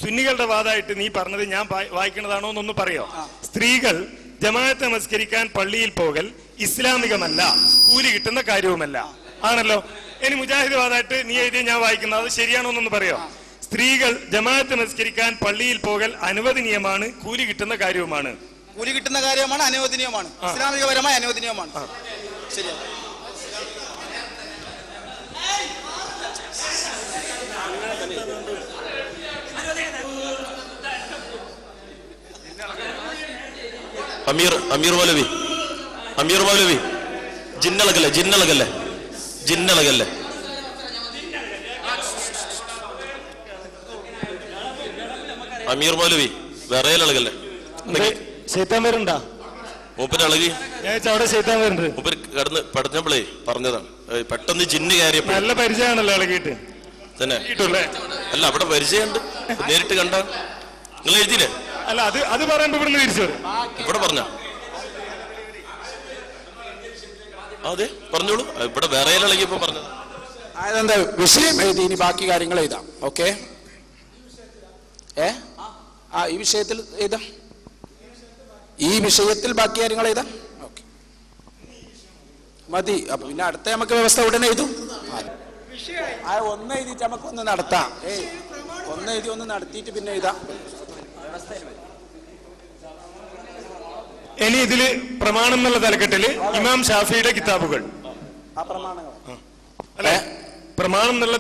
സുന്നികളുടെ വാദമായിട്ട് നീ പറഞ്ഞത് ഞാൻ വായിക്കുന്നതാണോ എന്നൊന്ന് പറയോ? സ്ത്രീകൾ ജമാഅത്ത് നമസ്കരിക്കാൻ പള്ളിയിൽ പോകൽ ഇസ്ലാമികമല്ല, കൂലി കിട്ടുന്ന കാര്യവുമല്ല ആണല്ലോ. ഇനി മുജാഹിദ് വാദമായിട്ട് നീ എഴുതിയ ഞാൻ വായിക്കുന്നത് അത് ശരിയാണോ എന്നൊന്ന് പറയോ? സ്ത്രീകൾ ജമാഅത്ത് നമസ്കരിക്കാൻ പള്ളിയിൽ പോകൽ അനുവദനീയമാണ്, കൂലി കിട്ടുന്ന കാര്യവുമാണ്. അനുവദനീയമാണ്, ഇസ്ലാമികപരമായി അനുവദനീയമാണ്. ശരിയാണ്. അമീർ മൗലവി ജിന്നളകല്ലേ അമീർ മൗലവി വേറെ ഇളകല്ലേ? ശൈത്താൻ വരുന്നുണ്ടാ? മൂപ്പര് ഇളകി അവിടെ ശൈത്താൻ വരുന്നുണ്ട്. മൂപ്പര് കിടന്ന് പഠിച്ചപ്പോഴേ പറഞ്ഞതാണ്, പെട്ടെന്ന് ജിന്ന് കയറിയപ്പോ. നല്ല പരിചയമാണല്ലോ ഇളകിയിട്ട്. തന്നെ കിട്ടൂല്ലേ? അല്ല അവിടെ പരിചയമുണ്ട്, നേരിട്ട് കണ്ട. നിങ്ങൾ എഴുതിയില്ലേ? അല്ല അത് പറയുമ്പോ ഇവിടുന്ന് തിരിച്ചു വരും. ഇവിടെ പറഞ്ഞ അതെ പറഞ്ഞോളൂ. ഇവിടെ വേറെ ഇളകിയപ്പോ പറഞ്ഞത് അതെന്താ വിഷയം എഴുതി, ഇനി ബാക്കി കാര്യങ്ങൾ എഴുതാം. ഓക്കെ, ഈ വിഷയത്തിൽ എഴുതാം, ഈ വിഷയത്തിൽ ബാക്കി കാര്യങ്ങൾ എഴുതാം. ഓക്കെ മതി. അപ്പൊ പിന്നെ അടുത്ത നമുക്ക് വ്യവസ്ഥ ഉടനെ എഴുതും. ഒന്ന് എഴുതിയിട്ട് നമുക്കൊന്ന് നടത്താം. ഒന്ന് എഴുതി ഒന്ന് നടത്തിയിട്ട് പിന്നെ എഴുതാം. ഇനി ഇതില് പ്രമാണം എന്നുള്ള തലക്കെട്ടില് ഇമാം ഷാഫിയുടെ കിതാബുകൾ, ആ പ്രമാണങ്ങൾ അല്ലെ? പ്രമാണം എന്നുള്ള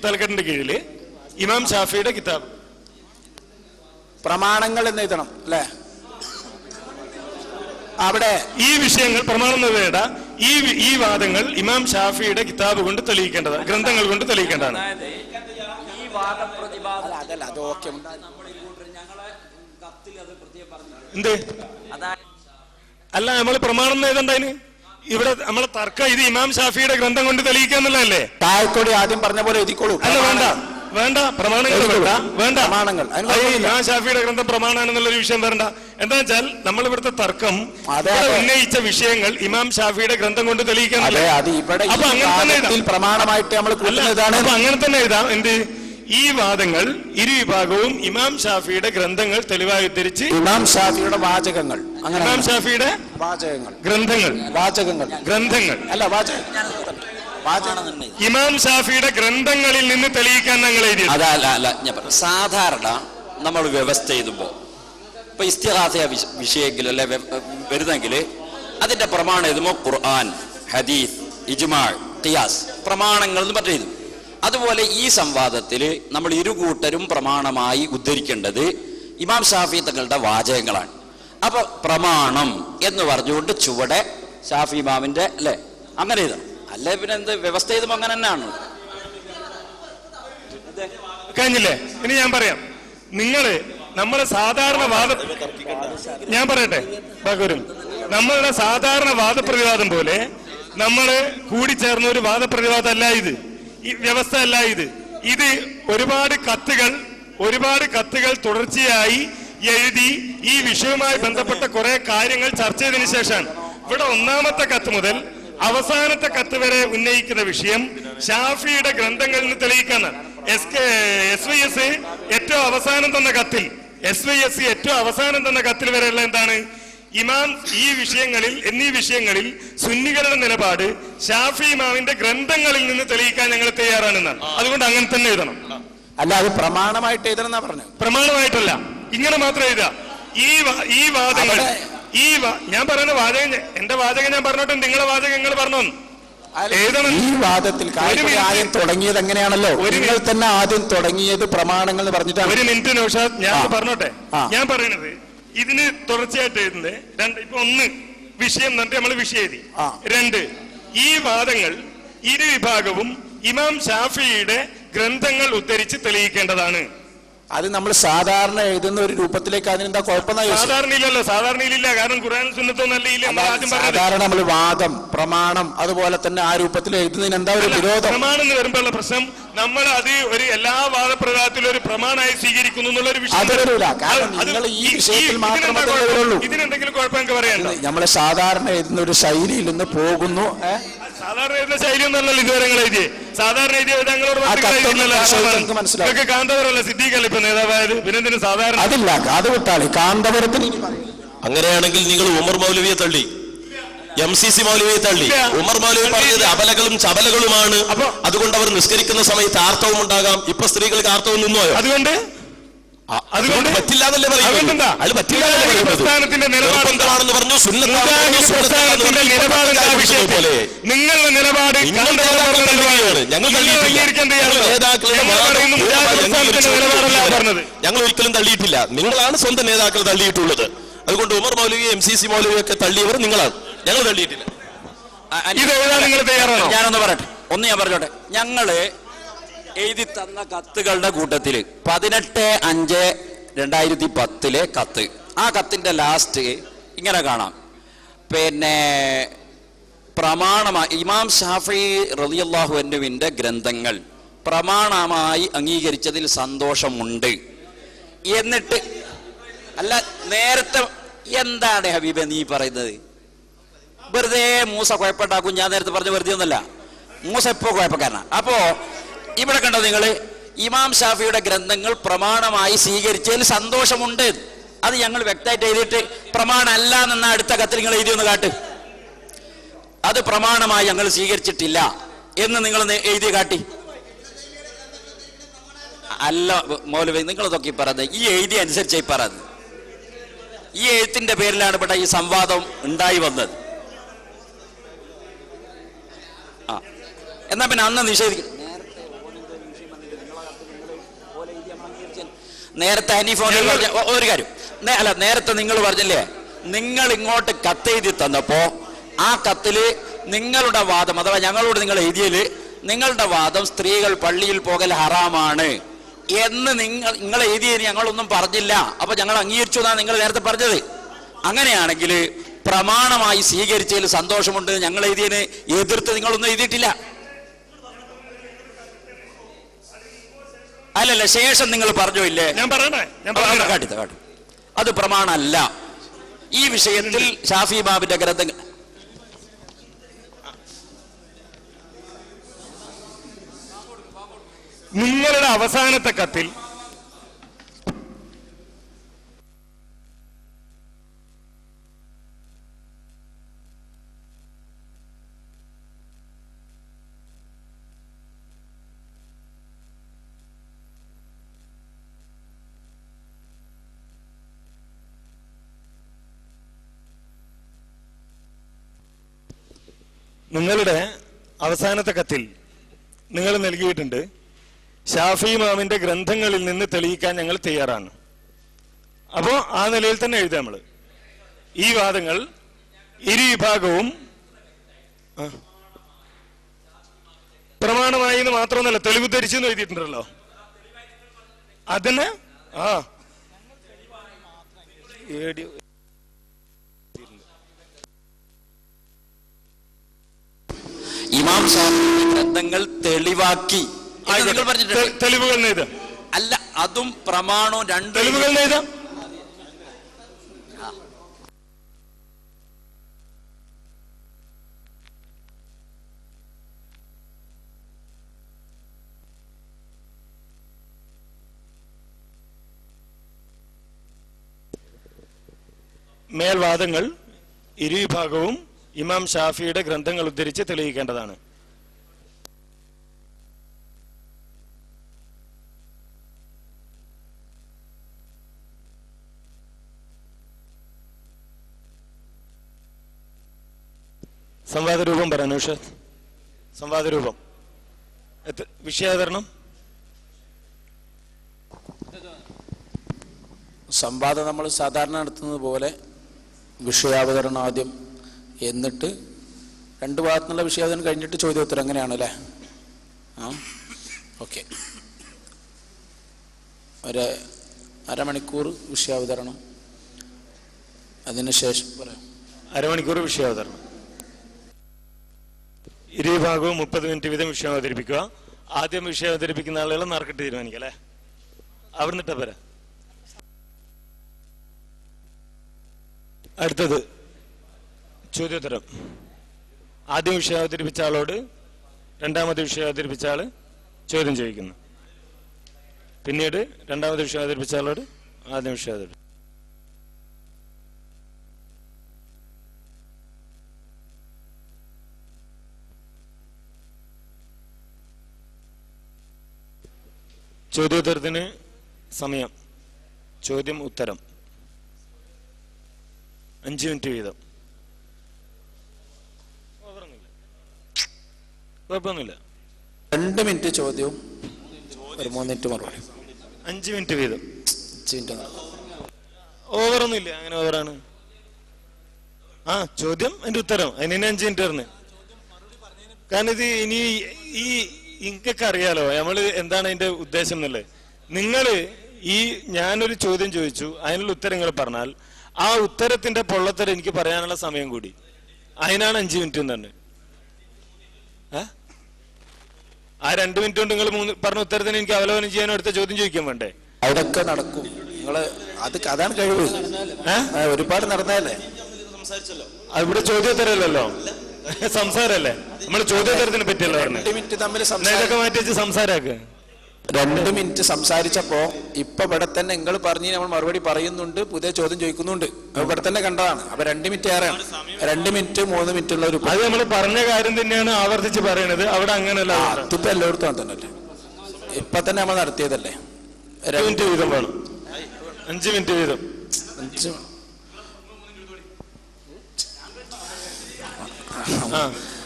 തലക്കെട്ടിന്റെ കീഴില് ഇമാം ഷാഫിയുടെ കിതാബ്, പ്രമാണങ്ങൾ എന്ന് എഴുതണം അല്ലെ? അവിടെ ഈ വിഷയങ്ങൾ പ്രമാണം എന്നതേടാ, ഈ വാദങ്ങൾ ഇമാം ഷാഫിയുടെ കിതാബ് കൊണ്ട് തെളിയിക്കേണ്ടതാണ്, ഗ്രന്ഥങ്ങൾ കൊണ്ട് തെളിയിക്കേണ്ടതാണ്. അതല്ല, അത് ഓക്കെ. എന്ത് അല്ല, നമ്മള് പ്രമാണം എഴുതണ്ടതിന് ഇവിടെ നമ്മളെ തർക്കം ഇത് ഇമാം ഷാഫിയുടെ ഗ്രന്ഥം കൊണ്ട് തെളിയിക്കാന്നുള്ളതല്ലേ? താഴെക്കൂടി ആദ്യം പറഞ്ഞ പോലെ എഴുതിക്കോളൂ. അല്ല, വേണ്ട പ്രമാണങ്ങൾ വേണ്ട. പ്രമാണങ്ങൾ ഇമാം ഷാഫിയുടെ ഗ്രന്ഥം പ്രമാണാണെന്നുള്ളൊരു വിഷയം വരണ്ട. എന്താ വെച്ചാൽ നമ്മൾ ഇവിടുത്തെ തർക്കം ഉന്നയിച്ച വിഷയങ്ങൾ ഇമാം ഷാഫിയുടെ ഗ്രന്ഥം കൊണ്ട് തെളിയിക്കാനല്ലേ? അപ്പൊ അങ്ങനെ തന്നെ എഴുതാം. എന്ത്? ഈ വാദങ്ങൾ ഇരു വിഭാഗവും ഇമാം ഷാഫിയുടെ ഗ്രന്ഥങ്ങൾ തെളിവായി ഉദ്ധരിച്ച് ഇമാം ഷാഫിയുടെ വാചകങ്ങൾ, ഇമാം ഷാഫിയുടെ വാചകങ്ങൾ, ഗ്രന്ഥങ്ങൾ അല്ല വാചകങ്ങൾ, ഇമാം ഷാഫിയുടെ ഗ്രന്ഥങ്ങളിൽ നിന്ന് തെളിയിക്കാൻ ഞങ്ങൾ എഴുതി. അതല്ല ഞാൻ പറഞ്ഞു, സാധാരണ നമ്മൾ വ്യവസ്ഥ എഴുതുമ്പോ ഇപ്പൊ ഇസ്തിഹാസ വിഷയത്തിൽ അല്ലെ വരുന്നെങ്കിൽ അതിന്റെ പ്രമാണം എഴുതുമ്പോ ഖുർആൻ, ഹദീസ്, ഇജ്മാ, ഖിയാസ് പ്രമാണങ്ങൾ എന്ന് പറഞ്ഞു. അതുപോലെ ഈ സംവാദത്തിൽ നമ്മൾ ഇരുകൂട്ടരും പ്രമാണമായി ഉദ്ധരിക്കേണ്ടത് ഇമാം ഷാഫി തങ്ങളുടെ വാചകങ്ങളാണ്. അപ്പൊ പ്രമാണം എന്ന് പറഞ്ഞുകൊണ്ട് ചുവടെ ഷാഫി ഇമാമിന്റെ അല്ലെ അങ്ങനെ എഴുതണം. അല്ലെ പിന്നെ എന്ത് വ്യവസ്ഥ ചെയ്തും അങ്ങനെ തന്നെയാണ്. കഴിഞ്ഞില്ലേ? ഇനി ഞാൻ പറയാം. നിങ്ങള് നമ്മളെ സാധാരണ ഞാൻ പറയട്ടെ ബാഗൂരും, നമ്മളുടെ സാധാരണ വാദപ്രതിവാദം പോലെ നമ്മള് കൂടിച്ചേർന്ന ഒരു വാദപ്രതിവാദം അല്ല ഇത്, ഈ വ്യവസ്ഥ അല്ല ഇത്. ഇത് ഒരുപാട് കത്തുകൾ തുടർച്ചയായി എഴുതി ഈ വിഷയവുമായി ബന്ധപ്പെട്ട കുറെ കാര്യങ്ങൾ ചർച്ച ചെയ്തതിനു ശേഷമാണ് ഇവിടെ ഒന്നാമത്തെ കത്ത് മുതൽ അവസാനത്തെ കത്ത് വരെ ഉന്നയിക്കുന്ന വിഷയം ഷാഫിയുടെ ഗ്രന്ഥങ്ങളിൽ നിന്ന് തെളിയിക്കാനാണ്. SYS ഏറ്റവും അവസാനം തന്ന കത്തിൽ വരെയുള്ള എന്താണ്? ഇമാം എന്നീ വിഷയങ്ങളിൽ സുന്നികളുടെ നിലപാട് ഷാഫി ഇമാമിന്റെ ഗ്രന്ഥങ്ങളിൽ നിന്ന് തെളിയിക്കാൻ ഞങ്ങൾ തയ്യാറാണെന്നാണ്. അതുകൊണ്ട് അങ്ങനെ തന്നെ എഴുതണം. അല്ല, അത് പ്രമാണമായിട്ട് എഴുതണം എന്നാ പറഞ്ഞു. പ്രമാണമായിട്ടല്ല, ഇങ്ങനെ മാത്രം എഴുതാം. ഈ വാദങ്ങൾ ഞാൻ പറയുന്ന വാചകം, എന്റെ വാചകം ഞാൻ പറഞ്ഞോട്ടെ, നിങ്ങളെ വാചകം നിങ്ങൾ പറഞ്ഞോ എഴുതണം. ഈ വാദത്തിൽ ആദ്യം തുടങ്ങിയത് എങ്ങനെയാണല്ലോ, നിങ്ങൾ തന്നെ ആദ്യം തുടങ്ങിയത് പ്രമാണങ്ങൾ എന്ന് പറഞ്ഞിട്ടാണ്. ഒരു മിനിറ്റ് നൗഷാദ്, ഞാൻ പറഞ്ഞോട്ടെ. ഞാൻ പറയുന്നത് ഇതിന് തുടർച്ചയായിട്ട് എഴുതുന്നത് ഇപ്പൊ ഒന്ന് വിഷയം എന്നിട്ട് നമ്മൾ വിഷയം എഴുതി. 2 ഈ വാദങ്ങൾ ഇരു വിഭാഗവും ഇമാം ഷാഫിയുടെ ഗ്രന്ഥങ്ങൾ ഉദ്ധരിച്ച് തെളിയിക്കേണ്ടതാണ്. അത് നമ്മൾ സാധാരണ എഴുതുന്ന ഒരു രൂപത്തിലേക്ക് അതിനെന്താ കുഴപ്പം? സാധാരണ ഇല്ല. കാരണം ഖുർആൻ സുന്നത്തൊന്നും അല്ല. സാധാരണ നമ്മൾ വാദം, പ്രമാണം അതുപോലെ തന്നെ ആ രൂപത്തിൽ എഴുതുന്നതിന് എന്താ ഒരു വിരോധം? പ്രമാണം എന്ന് വരുമ്പോഴുള്ള പ്രശ്നം നമ്മൾ അത് ഒരു എല്ലാ വാദപ്രതിവാദത്തിലും ഒരു പ്രമാണമായി സ്വീകരിക്കുന്നു എന്നുള്ളൊരു വിഷയം. ഇതിനെന്തെങ്കിലും കുഴപ്പം എനിക്ക് പറയാനുണ്ടോ? നമ്മള് സാധാരണ എഴുതുന്ന ഒരു ശൈലിയിൽ നിന്ന് പോകുന്നു. സാധാരണ എഴുതുന്ന ശൈലി ഒന്നല്ലല്ലോ ഇതുവരെ നിങ്ങൾ എഴുതിയേ. സാധാരണ എഴുതിയത് ഞങ്ങളോട് മനസ്സിലാക്കി കാന്തപുരമല്ല സിദ്ദീഖല്ലേ ഇപ്പൊ നേതാവായത്, പിന്നെന്തിന് സാധാരണ? അതില്ല, അത് വിട്ടാളി കാന്തപുരത്തിന്. അങ്ങനെയാണെങ്കിൽ നിങ്ങൾ ഉമർ മൗലവിയെ തള്ളി, MCC മൗലവിയെ തള്ളി. ഉമർ മൗലവി പറഞ്ഞത് അബലകളും ചബലകളുമാണ്, അതുകൊണ്ട് അവർ നിസ്കരിക്കുന്ന സമയത്ത് ആർത്തവം ഉണ്ടാകാം. ഇപ്പൊ സ്ത്രീകൾക്ക് ആർത്തവം നിന്നോയോ? അതുകൊണ്ട് പറ്റില്ലാന്നല്ലേ പറയുന്നത്? അത് പറ്റില്ലാന്നല്ലേ പറയുന്നത്? നിർബന്ധമാണെന്ന് പറഞ്ഞു, നിങ്ങളുടെ നിലപാട് ഞങ്ങൾ ഒരിക്കലും തള്ളിയിട്ടില്ല. നിങ്ങളാണ് സ്വന്തം നേതാക്കൾ തള്ളിയിട്ടുള്ളത്. അതുകൊണ്ട് ഉമർ മൗലവി, MCC മൗലവി ഒക്കെ തള്ളിയവർ നിങ്ങളാണ്, ഞങ്ങൾ തള്ളിയിട്ടില്ല. ഞാനൊന്ന് പറയട്ടെ, ഞാൻ പറഞ്ഞോട്ടെ. ഞങ്ങള് എഴുതി തന്ന കത്തുകളുടെ കൂട്ടത്തില് 18/5/2010 കത്ത്, ആ കത്തിന്റെ ലാസ്റ്റ് ഇങ്ങനെ കാണാം. പിന്നെ പ്രമാണമായി ഇമാം ഷാഫി റളിയല്ലാഹു അൻഹുവിന്റെ ഗ്രന്ഥങ്ങൾ പ്രമാണമായി അംഗീകരിച്ചതിൽ സന്തോഷമുണ്ട്. എന്നിട്ട് അല്ല, നേരത്തെ എന്താണ് ഹബീബെ നീ പറയുന്നത്? വെറുതെ മൂസ കുഴപ്പമുണ്ടാക്കും. ഞാൻ നേരത്തെ പറഞ്ഞ വെറുതെ ഒന്നല്ല, മൂസ എപ്പോ കുഴപ്പക്കാരനാ. അപ്പോ ഇവിടെ കണ്ടോ നിങ്ങള്, ഇമാം ഷാഫിയുടെ ഗ്രന്ഥങ്ങൾ പ്രമാണമായി സ്വീകരിച്ചതിൽ സന്തോഷമുണ്ട്. അത് ഞങ്ങൾ വ്യക്തമായിട്ട് എഴുതിയിട്ട് പ്രമാണമല്ല എന്ന അടുത്ത കത്തിൽ നിങ്ങൾ എഴുതിയൊന്ന് കാട്ട്. അത് പ്രമാണമായി ഞങ്ങൾ സ്വീകരിച്ചിട്ടില്ല എന്ന് നിങ്ങൾ എഴുതി കാട്ടി. അല്ല മൗലവി, നിങ്ങളിതൊക്കെ പറയുന്നത് ഈ എഴുതി അനുസരിച്ചായി പറയുന്നത്. ഈ എഴുത്തിന്റെ പേരിലാണ് ഇവിടെ ഈ സംവാദം ഉണ്ടായി വന്നത്. ആ എന്നാ പിന്നെ അന്ന് നിഷേധിക്കും. നേരത്തെ ഹനീഫ് ഒരു കാര്യം അല്ല, നേരത്തെ നിങ്ങൾ പറഞ്ഞില്ലേ, നിങ്ങൾ ഇങ്ങോട്ട് കത്തെഴുതി തന്നപ്പോ ആ കത്തില് നിങ്ങളുടെ വാദം, അഥവാ ഞങ്ങളോട് നിങ്ങൾ എഴുതിയല് നിങ്ങളുടെ വാദം സ്ത്രീകൾ പള്ളിയിൽ പോകൽ ഹറാമാണ് എന്ന് നിങ്ങൾ എഴുതിയതിന് ഞങ്ങളൊന്നും പറഞ്ഞില്ല. അപ്പൊ ഞങ്ങൾ അംഗീകരിച്ചു എന്നാണ് നിങ്ങൾ നേരത്തെ പറഞ്ഞത്. അങ്ങനെയാണെങ്കിൽ പ്രമാണമായി സ്വീകരിച്ചതിൽ സന്തോഷമുണ്ട്, ഞങ്ങൾ എഴുതിയതിന് എതിർത്ത് നിങ്ങളൊന്നും എഴുതിയിട്ടില്ല. അല്ലല്ല, ശേഷം നിങ്ങൾ പറഞ്ഞോ ഇല്ലേ? ഞാൻ പറയണേ, കാട്ടി. അത് പ്രമാണമല്ല. ഈ വിഷയത്തിൽ ഷാഫി ഇമാമിന്റെ ഗ്രന്ഥങ്ങൾ നിങ്ങളുടെ അവസാനത്തെ കത്തിൽ നിങ്ങൾ നൽകിയിട്ടുണ്ട്, ഷാഫി ഇമാമിന്റെ ഗ്രന്ഥങ്ങളിൽ നിന്ന് തെളിയിക്കാൻ ഞങ്ങൾ തയ്യാറാണ്. അപ്പോ ആ നിലയിൽ തന്നെ എഴുതാം നമ്മൾ. ഈ വാദങ്ങൾ ഇരു വിഭാഗവും പ്രമാണമായി എന്ന് മാത്രമൊന്നല്ല, തെളിവ് ധരിച്ചെന്ന് എഴുതിയിട്ടുണ്ടല്ലോ. അതിന് ഇമാം ഷാഫി ഗ്രന്ഥങ്ങൾ തെളിവാക്കി തെളിവുകൾ നെയ്ത് അല്ല, അതും പ്രമാണവും രണ്ട് തെളിവുകൾ നെയ്ത് മേൽവാദങ്ങൾ ഇരുവിഭാഗവും ഇമാം ഷാഫിയുടെ ഗ്രന്ഥങ്ങൾ ഉദ്ധരിച്ച് തെളിയിക്കേണ്ടതാണ്. സംവാദ രൂപം പറയാൻ ഉഷത്, സംവാദ രൂപം വിഷയാവതരണം. സംവാദം നമ്മൾ സാധാരണ നടത്തുന്നത് പോലെ വിഷയാവതരണം ആദ്യം, എന്നിട്ട് രണ്ട് ഭാഗത്തുനിന്നുള്ള വിഷയാവതരണം കഴിഞ്ഞിട്ട് ചോദ്യോത്തരം. അങ്ങനെയാണല്ലേ? ഓക്കെ. ഒരു അരമണിക്കൂർ വിഷയാവതരണം, അതിനുശേഷം പറയാം. അരമണിക്കൂർ വിഷയാവതരണം, ഇരുവിഭാഗവും 30 മിനിറ്റ് വീതം വിഷയം അവതരിപ്പിക്കുക. ആദ്യം വിഷയം അവതരിപ്പിക്കുന്ന ആളുകളെ മാർക്കിട്ട് തീരുമാനിക്കുക അല്ലേ? അവിടുന്നിട്ട പോരാ. അടുത്തത് ചോദ്യോത്തരം. ആദ്യം വിഷയം അവതരിപ്പിച്ച ആളോട് രണ്ടാമത്തെ വിഷയം അവതരിപ്പിച്ച ആള് ചോദ്യം ചോദിക്കുന്നു. പിന്നീട് രണ്ടാമത്തെ വിഷയം അവതരിപ്പിച്ച ആളോട് ആദ്യം വിഷയം അവതരിപ്പിച്ചു. ചോദ്യോത്തരത്തിന് സമയം, ചോദ്യം ഉത്തരം 5 മിനിറ്റ് വീതം. കുഴപ്പമൊന്നുമില്ല. 2 മിനിറ്റ് ചോദ്യവും ഒരു 3 മിനിറ്റ് മറുപടി. 5 മിനിറ്റ് വീതം. 5 മിനിറ്റ് ഓവറൊന്നുമില്ല. അങ്ങനെ ഓവറാണ്. ചോദ്യം അതിന്റെ ഉത്തരം, അതിന് 5 മിനിറ്റ് പറഞ്ഞു. കാരണം ഇത് ഇനി ഈ ഇങ്ങൊക്കെ അറിയാലോ നമ്മള് എന്താണ് അതിന്റെ ഉദ്ദേശം എന്നുള്ളത്. നിങ്ങള് ഞാനൊരു ചോദ്യം ചോദിച്ചു, അതിനുള്ള ഉത്തരം നിങ്ങൾ പറഞ്ഞാൽ ആ ഉത്തരത്തിന്റെ പൊള്ളത്തരം എനിക്ക് പറയാനുള്ള സമയം കൂടി, അതിനാണ് 5 മിനിറ്റ് തന്നെ. ആ 2 മിനിറ്റ് കൊണ്ട് നിങ്ങൾ പറഞ്ഞ ഉത്തരത്തിന് എനിക്ക് അവലോകനം ചെയ്യാനോ അടുത്ത ചോദ്യം ചോദിക്കാൻ വേണ്ടേ? അതൊക്കെ നടക്കും. നിങ്ങള് അതാണ് കഴിവ്. ഒരുപാട് നടന്നതല്ലേ. ഇവിടെ ചോദ്യോത്തരമല്ലല്ലോ, സംസാരല്ലേ. നമ്മൾ ചോദ്യോത്തരത്തിനെ പറ്റിയല്ലോ പറഞ്ഞത്. 2 മിനിറ്റ് തമ്മിൽ ഇതൊക്കെ മാറ്റി വെച്ച് സംസാരാക്ക്. 2 മിനിറ്റ് സംസാരിച്ചപ്പോ ഇപ്പൊ ഇവിടെ തന്നെ നിങ്ങൾ പറഞ്ഞ് നമ്മൾ മറുപടി പറയുന്നുണ്ട്, പുതിയ ചോദ്യം ചോദിക്കുന്നുണ്ട്. ഇവിടെ തന്നെ കണ്ടതാണ്. അപ്പൊ 2 മിനിറ്റ് ഏറെയാണ്. 2 മിനിറ്റ് 3 മിനിറ്റ് ഉള്ള ഒരു അത് നമ്മൾ പറഞ്ഞ കാര്യം തന്നെയാണ് ആവർത്തിച്ച് പറയണത്. അവിടെ അങ്ങനെയല്ല. അതിപ്പോ എല്ലായിടത്തും തന്നെയല്ലേ. ഇപ്പൊ തന്നെ നമ്മൾ നടത്തിയതല്ലേ. 2 മിനിറ്റ് വീതം വേണം. 5 മിനിറ്റ് വീതം.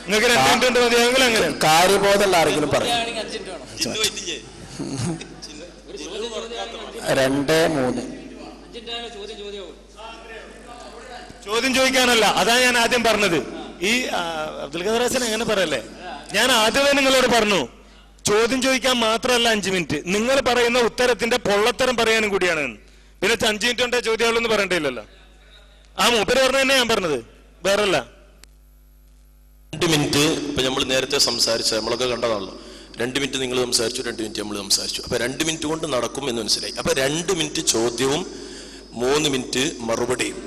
നിങ്ങൾക്ക് 2 മിനിറ്റ് ഉണ്ട് മതിയാണെങ്കിൽ അങ്ങനെ. കാര്യബോധമുള്ള ആരെങ്കിലും പറയും. 2, 3 ചോദ്യം ചോദിക്കാനല്ല. അതാണ് ഞാൻ ആദ്യം പറഞ്ഞത്. ഈ അബ്ദുൽ ഖാദർ ഹസൻ എങ്ങനെ പറയല്ലേ, ഞാൻ ആദ്യമേ നിങ്ങളോട് പറഞ്ഞു ചോദ്യം ചോദിക്കാൻ മാത്രമല്ല 5 മിനിറ്റ്, നിങ്ങൾ പറയുന്ന ഉത്തരത്തിന്റെ പൊള്ളത്തരം പറയാനും കൂടിയാണ്. പിന്നെ 5 മിനിറ്റ് കൊണ്ടേ ചോദ്യമുള്ളൂ പറയണ്ടില്ലല്ലോ. ആ മൂപ്പര് പറഞ്ഞ തന്നെ ഞാൻ പറഞ്ഞത്, വേറല്ല. 2 മിനിറ്റ് ഇപ്പൊ നമ്മൾ നേരത്തെ സംസാരിച്ച നമ്മളൊക്കെ കണ്ടതാണല്ലോ. 2 മിനിറ്റ് നിങ്ങൾ സംസാരിച്ചു, 2 മിനിറ്റ് നമ്മൾ സംസാരിച്ചു. അപ്പൊ 2 മിനിറ്റ് കൊണ്ട് നടക്കും എന്ന് മനസ്സിലായി. അപ്പൊ 2 മിനിറ്റ് ചോദ്യവും 3 മിനിറ്റ് മറുപടിയും.